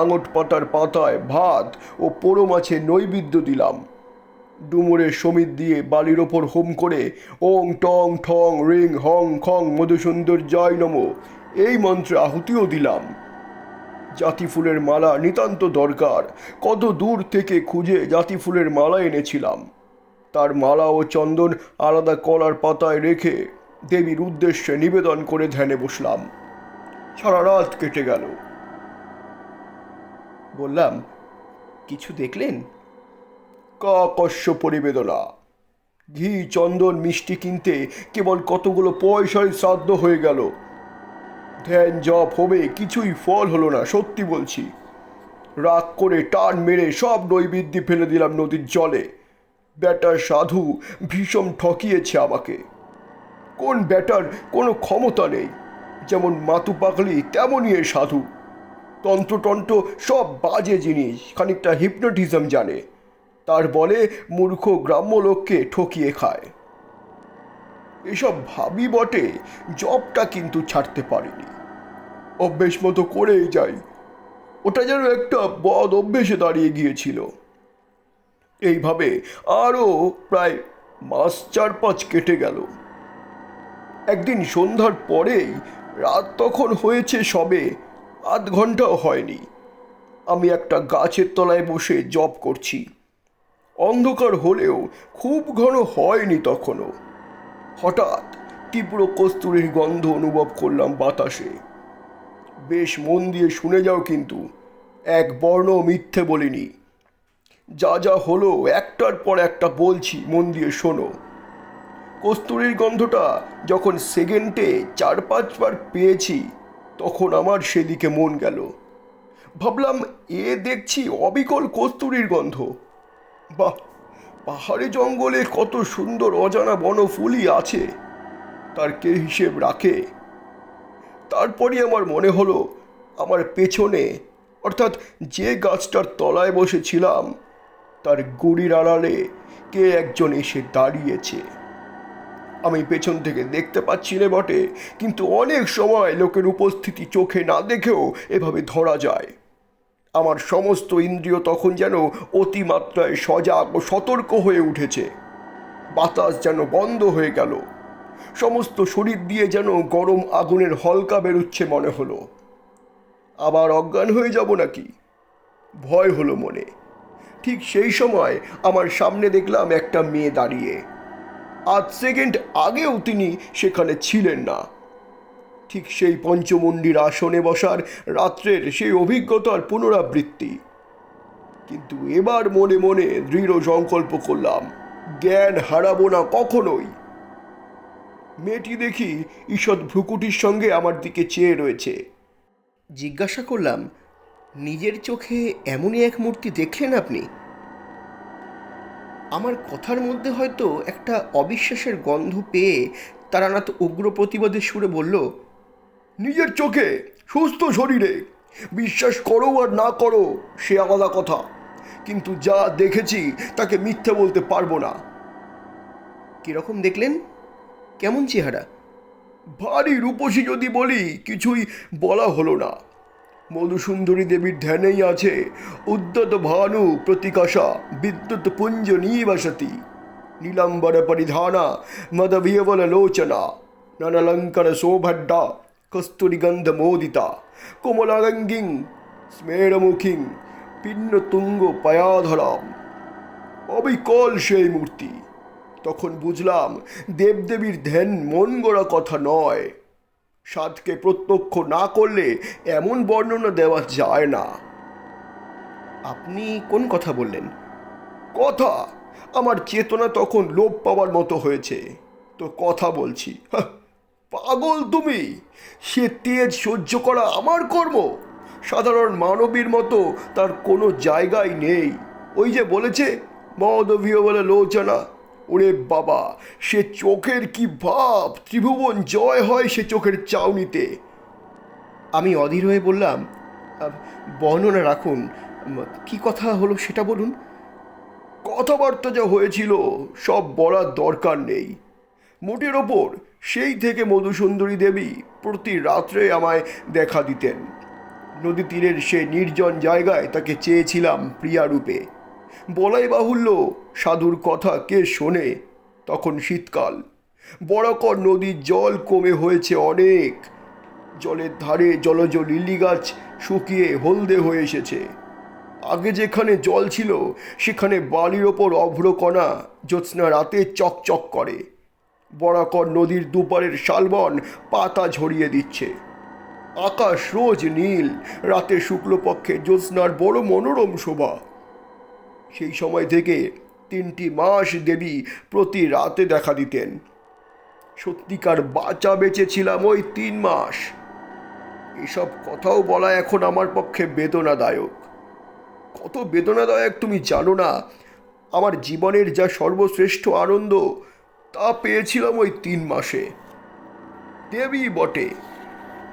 আঙট পাতার পাতায় ভাত ও পোড়ো মাছের নৈবেদ্য দিলাম। ডুমুরের সমিত দিয়ে বালির ওপর হোম করে ওং টং ঠং রিং হং খং মধুসুন্দর জয় নমঃ এই মন্ত্রে আহুতিও দিলাম। জাতি ফুলের মালা নিতান্ত দরকার। কত দূর থেকে খুঁজে জাতি ফুলের মালা এনেছিলাম। তার মালা ও চন্দন আলাদা কলার পাতায় রেখে দেবীর উদ্দেশ্যে নিবেদন করে ধ্যানে বসলাম। সারা রাত কেটে গেল। বললাম, কিছু দেখলেন? কাকস্য পরিবেদনা। ঘি চন্দন মিষ্টি কিনতে কেবল কতগুলো পয়সায় শ্রাদ্ধ হয়ে গেল। ধ্যান জপ হবে, কিছুই ফল হলো না, সত্যি বলছি। রাগ করে টান মেরে সব নৈবেদ্য ফেলে দিলাম নদীর জলে। ব্যাটার সাধু ভীষণ ঠকিয়েছে আমাকে। কোন ব্যাটার কোনো ক্ষমতা নেই, যেমন মাতু পাগলি তেমনই এ সাধু। তন্ত্রতন্ত্র সব বাজে জিনিস, খানিকটা হিপনোটিজম জানে, তার বলে মূর্খ গ্রাম্য লোককে ঠকিয়ে খায়। এসব ভাবি বটে, জবটা কিন্তু ছাড়তে পারিনি, অভ্যেস মতো করেই যাই। ওটা যেন একটা বদ অভ্যেসে দাঁড়িয়ে গিয়েছিল। এইভাবে আরও প্রায় মাস 4-5 কেটে গেল। একদিন সন্ধ্যার পরেই, রাত তখন হয়েছে সবে 8 ঘন্টাও হয়নি, আমি একটা গাছের তলায় বসে জপ করছি। অন্ধকার হলেও খুব ঘন হয়নি তখনও। হঠাৎ তীব্র কস্তুরীর গন্ধ অনুভব করলাম বাতাসে। বেশ মন দিয়ে শুনে যাও কিন্তু, এক বর্ণ মিথ্যে বলিনি। যা যা হলো একটার পর একটা বলছি, মন দিয়ে শোনো। কস্তুরীর গন্ধটা যখন সেকেন্ডে 4-5 বার পেয়েছি, তখন আমার সেদিকে মন গেল। ভাবলাম, এ দেখছি অবিকল কস্তুরীর গন্ধ। বাহ, পাহাড়ে জঙ্গলে কত সুন্দর অজানা বনফুলই আছে, তার কে হিসেব রাখে? তারপরই আমার মনে হলো, আমার পেছনে, অর্থাৎ যে গাছটার তলায় বসেছিলাম, তার গুড়ির আড়ালে কে একজন এসে দাঁড়িয়েছে। আমি পেছন থেকে দেখতে পাচ্ছি না বটে, কিন্তু অনেক সময় লোকের উপস্থিতি চোখে না দেখেও এভাবে ধরা যায়। আমার সমস্ত ইন্দ্রিয় তখন যেন অতিমাত্রায় সজাগ ও সতর্ক হয়ে উঠেছে। বাতাস যেন বন্ধ হয়ে গেল, সমস্ত শরীর দিয়ে যেন গরম আগুনের হলকা বেরুচ্ছে মনে হলো। আবার অজ্ঞান হয়ে যাব নাকি, ভয় হলো মনে। ঠিক সেই সময় আমার সামনে দেখলাম একটা মেয়ে দাঁড়িয়ে। 8 সেকেন্ড আগেও তিনি সেখানে ছিলেন না। ঠিক সেই পঞ্চমুণ্ডির আসনে বসার রাত্রের সেই অভিজ্ঞতার পুনরাবৃত্তি। কিন্তু এবার মনে মনে দৃঢ় সংকল্প করলাম, জ্ঞান হারাবো না কখনোই। মেয়েটি দেখি ঈষৎ ভ্রুকুটির সঙ্গে আমার দিকে চেয়ে রয়েছে। জিজ্ঞাসা করলাম, নিজের চোখে এমনই এক মূর্তি দেখলেন আপনি? আমার কথার মধ্যে হয়তো একটা অবিশ্বাসের গন্ধ পেয়ে তারানাথ উগ্র প্রতিবাদের সুরে বলল, নিজের চোখে, সুস্থ শরীরে, বিশ্বাস করো আর না করো সে আলাদা কথা, কিন্তু যা দেখেছি তাকে মিথ্যে বলতে পারবো না। কীরকম দেখলেন? কেমন চেহারা? ভারী রূপসী যদি বলি, কিছুই বলা হলো না। মধুসুন্দরী দেবীর ধ্যানেই আছে উদ্যত ভানু প্রতিকাশা বিদ্যুৎ পুঞ্জ নিবাসতি নীলাম্বর পরিধানা মদবিয়বল লোচনা ননলঙ্কর শোভড্ডা কস্তুরী গন্ধ মোদিতা কোমলাঙ্গিং স্মেরমুখিং পিন্ন তুঙ্গ পয়াধরাম। অবিকল সেই মূর্তি। তখন বুঝলাম, দেবদেবীর ধ্যান মন গড়া কথা নয়। সাধকে প্রত্যক্ষ না করলে এমন বর্ণনা দেওয়া যায় না। আপনি কোন কথা বললেন? কথা? আমার চেতনা তখন লোপ পাওয়ার মতো হয়েছে, তো কথা বলছি। হাহ, পাগল তুমি? সে তেজ সহ্য করা আমার কর্ম? সাধারণ মানবীর মতো তার কোনো জায়গায় নেই। ওই যে বলেছে মদভিয় বলে লোচনা, ওরে বাবা, সে চোখের কি ভাব! ত্রিভুবন জয় হয় সে চোখের চাউনিতে। আমি অধীর হয়ে বললাম, বর্ণনা রাখুন, কি কথা হলো সেটা বলুন। কথাবার্তা যা হয়েছিল সব বলার দরকার নেই। মোটের ওপর সেই থেকে মধুসুন্দরী দেবী প্রতি রাত্রে আমায় দেখা দিতেন। নদী তীরের সে নির্জন জায়গায় তাকে চেয়েছিলাম প্রিয়া রূপে। বলাই বাহুল্য, সাধুর কথা কে শোনে? তখন শীতকাল, বরাকর নদীর জল কমে হয়েছে অনেক। জলের ধারে জলজ লিলি গাছ শুকিয়ে হলদে হয়ে এসেছে। আগে যেখানে জল ছিল সেখানে বালির ওপর অভ্রকণা জ্যোৎস্না রাতে চকচক করে। বরাকর নদীর দুপারের শালবন পাতা ঝরিয়ে দিচ্ছে। আকাশ রোজ নীল, রাতে শুক্লপক্ষে জ্যোৎস্নার বড় মনোরম শোভা। সেই সময় থেকে 3টি মাস দেবী প্রতি রাতে দেখা দিতেন। সত্যিকার বাঁচা বেঁচেছিলাম ওই 3 মাস। এসব কথাও বলা এখন আমার পক্ষে বেদনাদায়ক। কত বেদনাদায়ক তুমি জানো না। আমার জীবনের যা সর্বশ্রেষ্ঠ আনন্দ তা পেয়েছিলাম ওই 3 মাসে। দেবী বটে,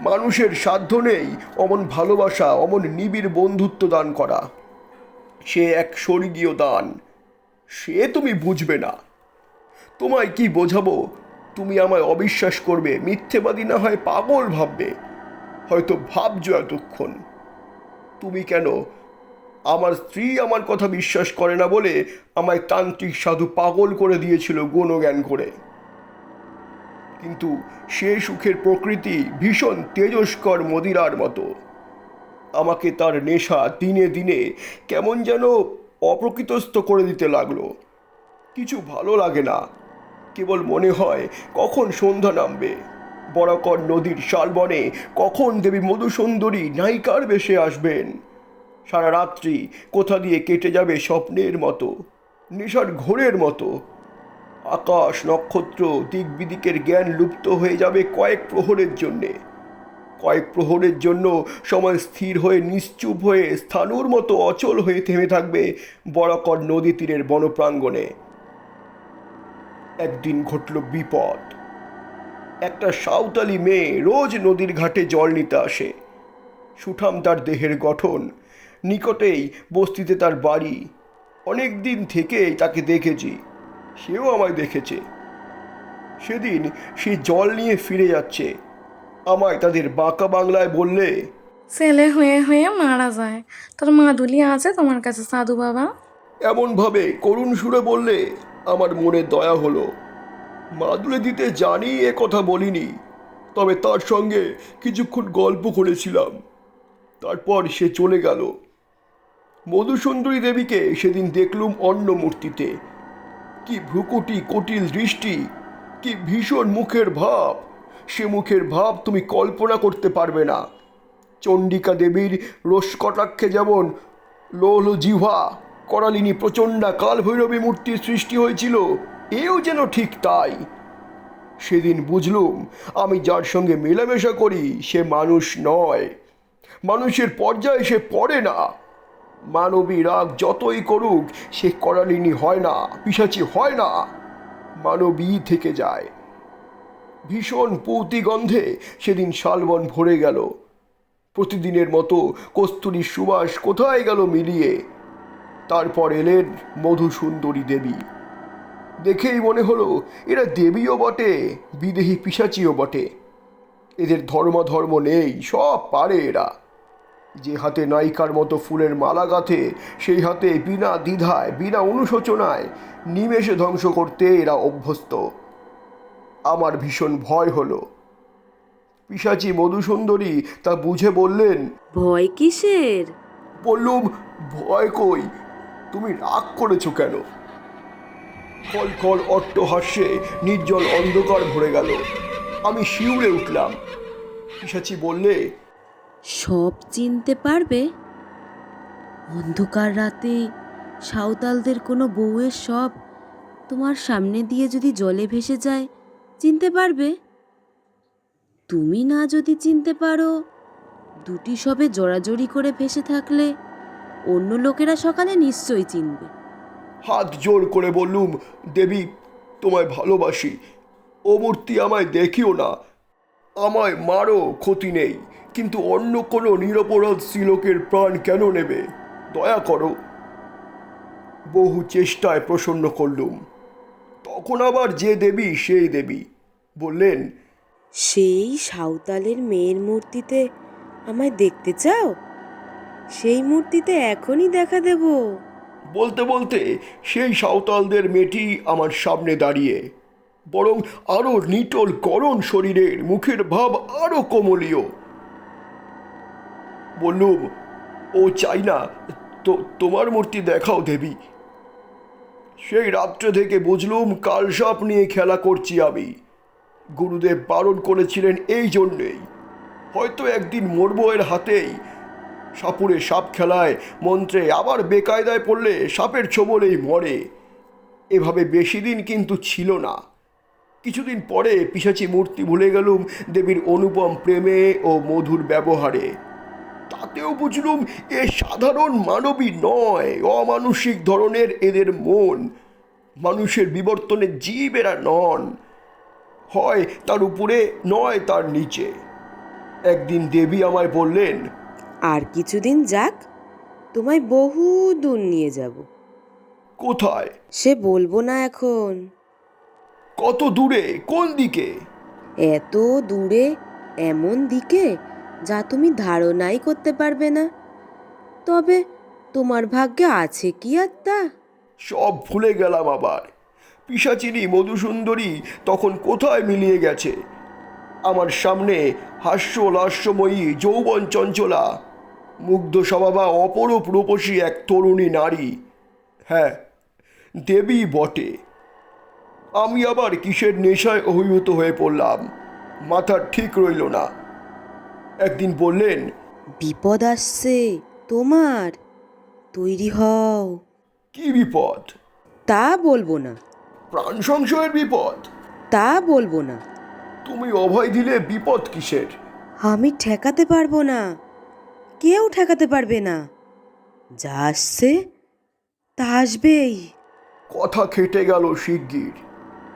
মানুষের সাধ্য নেই অমন ভালোবাসা, অমন নিবিড় বন্ধুত্ব দান করা। সে এক স্বর্গীয় দান, সে তুমি বুঝবে না। তোমায় কি বোঝাবো? তুমি আমায় অবিশ্বাস করবে, মিথ্যেবাদী না হয় পাগল ভাববে। হয়তো ভাবছো এতক্ষণ। তুমি কেন? আমার স্ত্রী আমার কথা বিশ্বাস করে না বলে আমায় তান্ত্রিক সাধু পাগল করে দিয়েছিল গুণজ্ঞান করে। কিন্তু সে সুখের প্রকৃতি ভীষণ তেজস্কর মদিরার মতো। আমাকে তার নেশা দিনে দিনে কেমন যেন অপ্রকৃতস্থ করে দিতে লাগলো। কিছু ভালো লাগে না, কেবল মনে হয় কখন সন্ধ্যা নামবে, বরাকর নদীর শালবনে কখন দেবী মধুসুন্দরী নায়িকার বেশে আসবেন। সারা রাত্রি কোথা দিয়ে কেটে যাবে স্বপ্নের মতো, নেশার ঘোরের মতো। আকাশ নক্ষত্র দিক বিদিকের জ্ঞান লুপ্ত হয়ে যাবে কয়েক প্রহরের জন্যে। কয়েক প্রহরের জন্য সময় স্থির হয়ে নিশ্চুপ হয়ে স্থাণুর মতো অচল হয়ে থেমে থাকবে বরাকর নদী তীরের বনপ্রাঙ্গণে। একদিন ঘটল বিপদ। একটা সাঁওতালি মেয়ে রোজ নদীর ঘাটে জল নিতে আসে। সুঠাম তার দেহের গঠন, নিকটেই বস্তিতে তার বাড়ি। অনেক দিন থেকেই তাকে দেখেছি, সেও আমায় দেখেছে। সেদিন সে জল নিয়ে ফিরে যাচ্ছে, আমায় তাদের বাঁকা বাংলায় বললে, ছেলে হয়ে হয়ে মারা যায়, তোর মাদুলি আছে তোমার কাছে সাধু বাবা? এমনভাবে করুণ সুরে বললে আমার মনে দয়া হলো। মাদুলে দিতে জানি এ কথা বলিনি, তবে তার সঙ্গে কিছুক্ষণ গল্প করেছিলাম। তারপর সে চলে গেল। মধুসুন্দরী দেবীকে সেদিন দেখলুম অন্য মূর্তিতে। কি ভ্রুকুটি কুটিল দৃষ্টি, কি ভীষণ মুখের ভাব। সে মুখের ভাব তুমি কল্পনা করতে পারবে না। চণ্ডিকা দেবীর রোষকটাক্ষে যেমন লোল জিহ্বা করালিনী প্রচণ্ডা কালভৈরবী মূর্তির সৃষ্টি হয়েছিল, এও যেন ঠিক তাই। সেদিন বুঝলুম আমি যার সঙ্গে মেলামেশা করি সে মানুষ নয়, মানুষের পর্যায়ে সে পড়ে না। মানবী রাগ যতই করুক সে করালিনী হয় না, পিশাচি হয় না, মানবী থেকে যায়। ভীষণ পৌতি গন্ধে সেদিন শালবন ভরে গেল। প্রতিদিনের মতো কস্তুরীর সুবাস কোথায় গেল মিলিয়ে। তারপর এলেন মধুসুন্দরী দেবী। দেখেই মনে হলো এরা দেবীও বটে, বিদেহী পিশাচিও বটে। এদের ধর্ম নেই, সব পারে এরা। যে হাতে নায়িকার মতো ফুলের মালা গাঁথে সেই হাতে বিনা দ্বিধায় বিনা অনুশোচনায় নিমেষে ধ্বংস করতে এরা অভ্যস্ত। আমার ভীষণ ভয় হলো। পিশাচি মধুসুন্দরী তা বুঝে বললেন, ভয় কিসের? বললুম, ভয় কই, তুমি রাগ করেছো কেন? খল খল অট্টহাস্যে নির্জল অন্ধকার ভরে গেল। আমি শিউরে উঠলাম। পিশাচি বললে, সব চিনতে পারবে? অন্ধকার রাতে সাঁওতালদের কোনো বউয়ের সব তোমার সামনে দিয়ে যদি জলে ভেসে যায়, চিনতে পারবে? তুমি না যদি চিনতে পারো, দুটি সবে জড়াজড়ি করে ভেসে থাকলে অন্য লোকেরা সকালে নিশ্চয়ই চিনবে। হাত জোর করে বললুম, দেবী তোমায় ভালোবাসি, ও মূর্তি আমায় দেখিও না, আমায় মারো ক্ষতি নেই, কিন্তু অন্য কোনো নিরপরাধ স্ত্রীলোকের প্রাণ কেন নেবে? দয়া করো। বহু চেষ্টায় প্রসন্ন করলুম। তখন আবার যে দেবী সেই দেবী বললেন, সেই সাঁওতালের মেয়ের মূর্তিতে আমায় দেখতে চাও? সেই মূর্তিতে এখনই দেখা দেব। বলতে বলতে সেই সাঁওতালদের মেয়েটি আমার সামনে দাঁড়িয়ে, বরং আরো নিটল করণ শরীরের, মুখের ভাব আরো কোমলীয়। বললুম, ও চাই না, তোমার মূর্তি দেখাও দেবী। সেই রাত্রে থেকে বুঝলুম কালসাপ নিয়ে খেলা করছি আমি। গুরুদেব বারণ করেছিলেন এই জন্যেই। হয়তো একদিন মরবো এর হাতেই। সাপুরে সাপ খেলায় মন্ত্রে আবার বেকায়দায় পড়লে সাপের ছোবলেই মরে। এভাবে বেশি দিন কিন্তু ছিল না। কিছুদিন পরে পিশাচি মূর্তি ভুলে গেলুম দেবীর অনুপম প্রেমে ও মধুর ব্যবহারে। তাতেও বুঝলুম এ সাধারণ মানবী নয়, অমানসিক ধরনের এদের মন। মানুষের বিবর্তনের জীব এরা নন, হয় তার উপরে নয় তার নিচে। একদিন দেবী আমায় বললেন, আর কিছুদিন যাক, তোমায় বহু দূর নিয়ে যাব। কোথায়? সে বলবো না এখন। কত দূরে? কোন দিকে? এত দূরে, এমন দিকে যা তুমি ধারণাই করতে পারবে না। তবে তোমার ভাগ্যে আছে কি আর তা? সব ভুলে গেলাম আবার। পিশাচিনী মধুসুন্দরী তখন কোথায় মিলিয়ে গেছে। আমার সামনে হাস্যলাস্যময়ী যৌবন চঞ্চলা, মুগ্ধ স্বভাবা অপরূপ রূপসী এক তরুণী নারী। হ্যাঁ, দেবী বটে। আমি আবার কিসের নেশায় অভিভূত হয়ে পড়লাম, মাথা ঠিক রইল না। একদিন বললেন, বিপদ আসছে তোমার, তৈরি হও। কি বিপদ? তা বলবো না। প্রাণ সংশয়ের বিপদ? তা বলবো না। তুমি অভয় দিলে বিপদ কিসের? আমি ঠেকাতে পারবো না, কেউ ঠেকাতে পারবে না। যা আসছে তা আসবেই। কথা খেটে গেল শিগগির।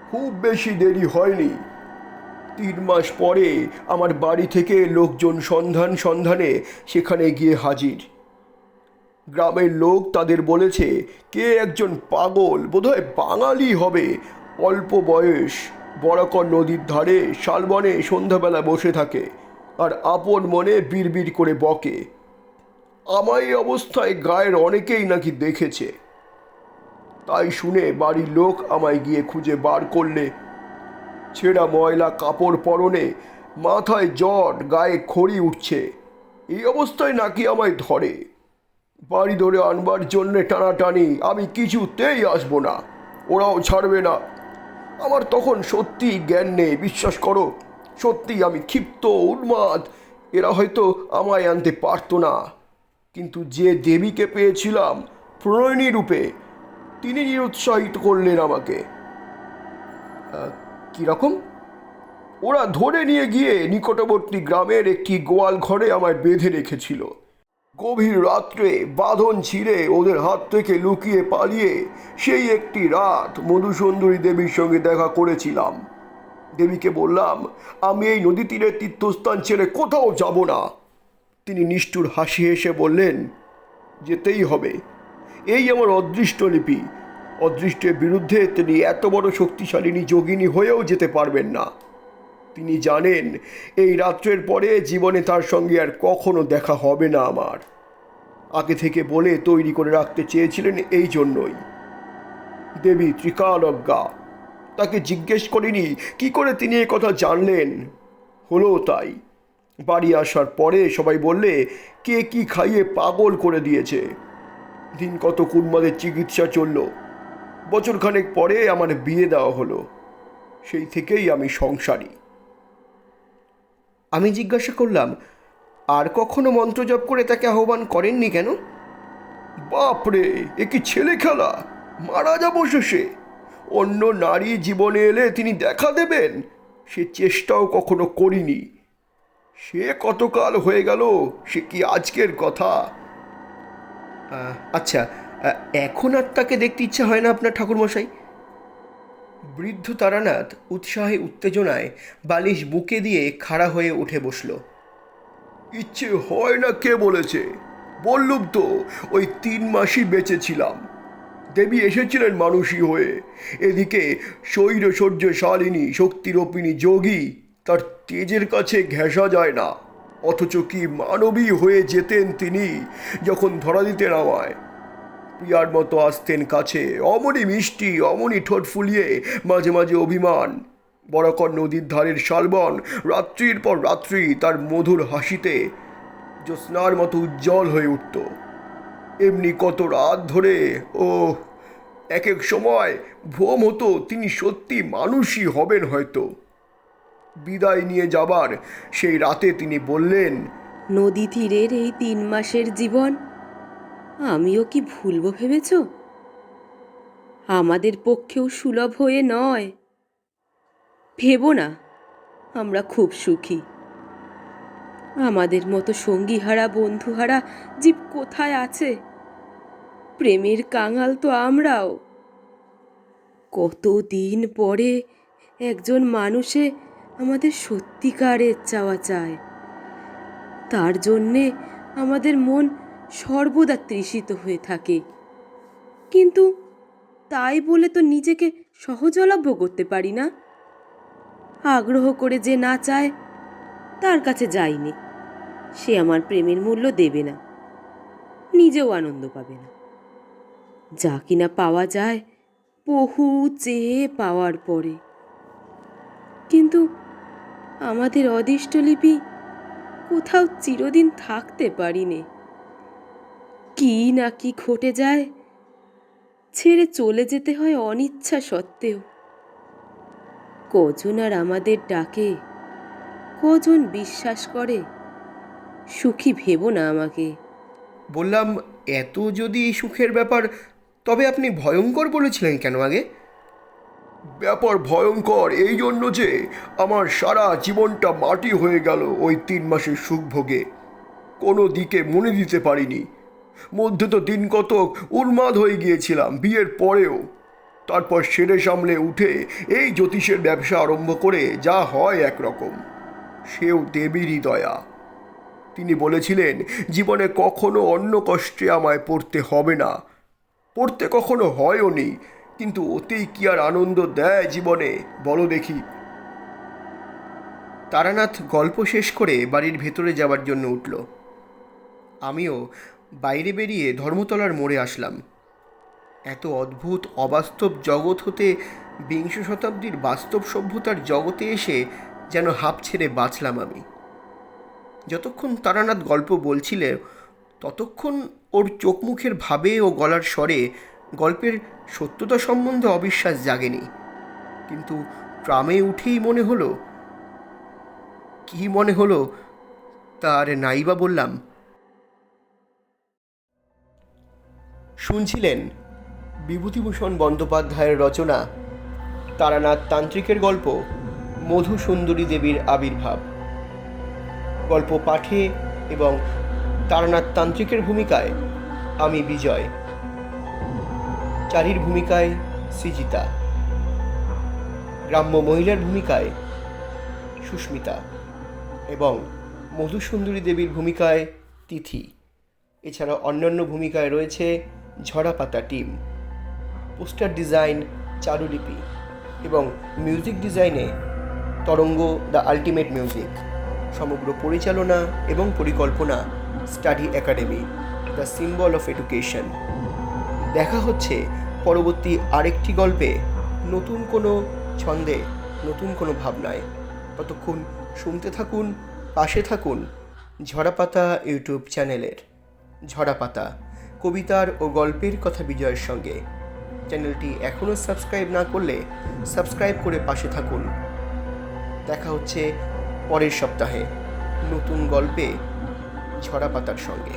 খুব বেশি দেরি হয়নি। 3 মাস পরে আমার বাড়ি থেকে লোকজন সন্ধানে সেখানে গিয়ে হাজির। গ্রামের লোক তাদের বলেছে কে একজন পাগল, বোধহয় বাঙালি হবে, অল্প বয়স, বরাকর নদীর ধারে শালবনে সন্ধ্যাবেলা বসে থাকে আর আপন মনে বিড়বিড় করে বকে। আমার এই অবস্থায় গায়ের অনেকেই নাকি দেখেছে। তাই শুনে বাড়ির লোক আমায় গিয়ে খুঁজে বার করলে। ছেঁড়া ময়লা কাপড় পরনে, মাথায় জট, গায়ে খড়ি উঠছে, এই অবস্থায় নাকি আমায় ধরে। বাড়ি ধরে আনবার জন্যে টানাটানি, আমি কিছুতেই আসবো না, ওরাও ছাড়বে না। আমার তখন সত্যি জ্ঞান নেই, বিশ্বাস করো। সত্যি আমি ক্ষিপ্ত, উন্মাদ। এরা হয়তো আমায় আনতে পারতো না, কিন্তু যে দেবীকে পেয়েছিলাম প্রণয়িনী রূপে, তিনি নিরুৎসাহিত করলেন আমাকে। কীরকম? ওরা ধরে নিয়ে গিয়ে নিকটবর্তী গ্রামের একটি গোয়াল ঘরে আমায় বেঁধে রেখেছিল। গভীর রাত্রে বাঁধন ছিঁড়ে ওদের হাত থেকে লুকিয়ে পালিয়ে সেই একটি রাত মধুসুন্দরী দেবীর সঙ্গে দেখা করেছিলাম। দেবীকে বললাম আমি এই নদী তীরের তীর্থস্থান ছেড়ে কোথাও যাব না। তিনি নিষ্ঠুর হাসি হেসে বললেন, যেতেই হবে, এই আমার অদৃষ্ট লিপি। অদৃষ্টের বিরুদ্ধে তিনি এত বড় শক্তিশালিনী যোগিনী হয়েও যেতে পারবেন না। তিনি জানেন এই রাত্রের পরে জীবনে তার সঙ্গে আর কখনো দেখা হবে না আমার। আগে থেকে বলে তৈরি করে রাখতে চেয়েছিলেন এই জন্যই। দেবী ত্রিকালজ্ঞা। তাকে জিজ্ঞেস করিনি কি করে তিনি এ কথা জানলেন। হলো তাই। বাড়ি আসার পরে সবাই বললে কে কি খাইয়ে পাগল করে দিয়েছে। দিন কত উন্মাদের চিকিৎসা চলল। বছরখানেক পরে আমার বিয়ে দেওয়া হলো। সেই থেকেই আমি সংসারী। আমি জিজ্ঞাসা করলাম, আর কখনো মন্ত্রজপ করে তাকে আহ্বান করেননি কেন? বাপরে, এ কি ছেলে খেলা! মারা যাবো শেষে। অন্য নারী জীবনে এলে তিনি দেখা দেবেন, সে চেষ্টাও কখনো করিনি। সে কতকাল হয়ে গেল, সে কি আজকের কথা? আচ্ছা, এখন আর তাকে দেখতে ইচ্ছা হয় না আপনার ঠাকুরমশাই? বৃদ্ধ তারানাথ উৎসাহে উত্তেজনায় বালিশ বুকে দিয়ে খাড়া হয়ে উঠে বসল। ইচ্ছে হয় না কে বলেছে? বললুম তো, ওই 3 মাসই বেঁচে ছিলাম। দেবী এসেছিলেন মানুষই হয়ে। এদিকে শৈরশৌর্যশালিনী শক্তিরূপিণী যোগী, তার তেজের কাছে ঘেঁষা যায় না। অথচ কি মানবী হয়ে যেতেন তিনি যখন ধরা দিতেন আমায়। প্রিয়ার মতো আসতেন কাছে, অমনি মিষ্টি, অমনি ঠোঁট ফুলিয়ে, মাঝে মাঝে অভিমান। বরাকর নদীর ধারের শালবন রাত্রির পর রাত্রি তার মধুর হাসিতে জ্যোৎস্নার মতো উজ্জ্বল হয়ে উঠত। এমনি কত রাত ধরে, ও এক এক সময় ভ্রম হতো তিনি সত্যি মানুষই হবেন হয়তো। বিদায় নিয়ে যাবার সেই রাতে তিনি বললেন, নদী তীরের এই 3 মাসের জীবন আমিও কি ভুলবো ভেবেছ? আমাদের পক্ষেও সুলভ হয়ে নয়। ভেবো না আমরা খুব সুখী। আমাদের মতো সঙ্গীহারা বন্ধুহারা জীব কোথায় আছে? প্রেমের কাঙাল তো আমরাও। কতদিন পরে একজন মানুষে আমাদের সত্যিকারের চাওয়া চায়। তার জন্যে আমাদের মন সর্বদা তৃষিত হয়ে থাকে। কিন্তু তাই বলে তো নিজেকে সহজলভ্য করতে পারি না। আগ্রহ করে যে না চায় তার কাছে যাইনি, সে আমার প্রেমের মূল্য দেবে না, নিজেও আনন্দ পাবে না। যা কিনা পাওয়া যায় বহু চেয়ে পাওয়ার পরে। কিন্তু আমাদের অদৃষ্টলিপি কোথাও চিরদিন থাকতে পারিনে। কি না কি ঘটে যায়, ছেড়ে চলে যেতে হয় অনিচ্ছা সত্ত্বেও। কজন আর আমাদের ডাকে, কজন বিশ্বাস করে? সুখী ভেবো না আমাকে। বললাম, এত যদি সুখের ব্যাপার, তবে আপনি ভয়ঙ্কর বলেছিলেন কেন আগে? ব্যাপার ভয়ঙ্কর এই জন্য যে আমার সারা জীবনটা মাটি হয়ে গেল ওই 3 মাসের সুখ ভোগে। কোনো দিকে মনে দিতে পারিনি। মধ্যে তো দিন কতক উন্মাদ হয়ে গিয়েছিলাম বিয়ের পরেও। তারপর সেরে সামলে উঠে এই জ্যোতিষের ব্যবসা আরম্ভ করে যা হয় একরকম, সেও দেবীরই দয়া। তিনি বলেছিলেন জীবনে কখনো অন্য কষ্টে আমায় পড়তে হবে না। পড়তে কখনো হয়ও নি, কিন্তু ওতেই কি আর আনন্দ দেয় জীবনে, বলো দেখি। তারানাথ গল্প শেষ করে বাড়ির ভেতরে যাওয়ার জন্য উঠল। আমিও বাইরে বেরিয়ে ধর্মতলার মোড়ে আসলাম। এত অদ্ভুত অবাস্তব জগৎ হতে বিংশ শতাব্দীর বাস্তব সভ্যতার জগতে এসে যেন হাঁপ ছেড়ে বাঁচলাম আমি। যতক্ষণ তারানাথ গল্প বলছিলে ততক্ষণ ওর চোখ মুখের ভাবে ও গলার স্বরে গল্পের সত্যতা সম্বন্ধে অবিশ্বাস জাগেনি। কিন্তু ট্রামে উঠেই মনে হলো, কি মনে হলো তার নাইবা বললাম। শুনছিলেন বিভূতিভূষণ বন্দ্যোপাধ্যায়ের রচনা তারানাথ তান্ত্রিকের গল্প মধুসুন্দরী দেবীর আবির্ভাব। গল্প পাঠে এবং তারানাথ তান্ত্রিকের ভূমিকায় আমি বিজয়, চারির ভূমিকায় সৃজিতা, গ্রাম্য মহিলার ভূমিকায় সুস্মিতা এবং মধুসুন্দরী দেবীর ভূমিকায় তিথি। এছাড়া অন্যান্য ভূমিকায় রয়েছে ঝরাপাতা টিম। পোস্টার ডিজাইন চারুলিপি এবং মিউজিক ডিজাইনে তরঙ্গ দ্য আল্টিমেট মিউজিক। সমগ্র পরিচালনা এবং পরিকল্পনা study academy, the symbol of education. দেখা হচ্ছে পরবর্তী আরেকটি গল্পে, নতুন কোনো ছন্দে, নতুন কোনো ভাবনায়। ততক্ষণ শুনতে থাকুন, পাশে থাকুন ঝরাপাতা ইউটিউব চ্যানেলের। ঝরাপাতা, কবিতার ও গল্পের কথা বিজয়ের সঙ্গে। চ্যানেলটি এখনও সাবস্ক্রাইব না করলে সাবস্ক্রাইব করে পাশে থাকুন। দেখা হচ্ছে পরের সপ্তাহে নতুন গল্পে ঝরাপাতার সঙ্গে।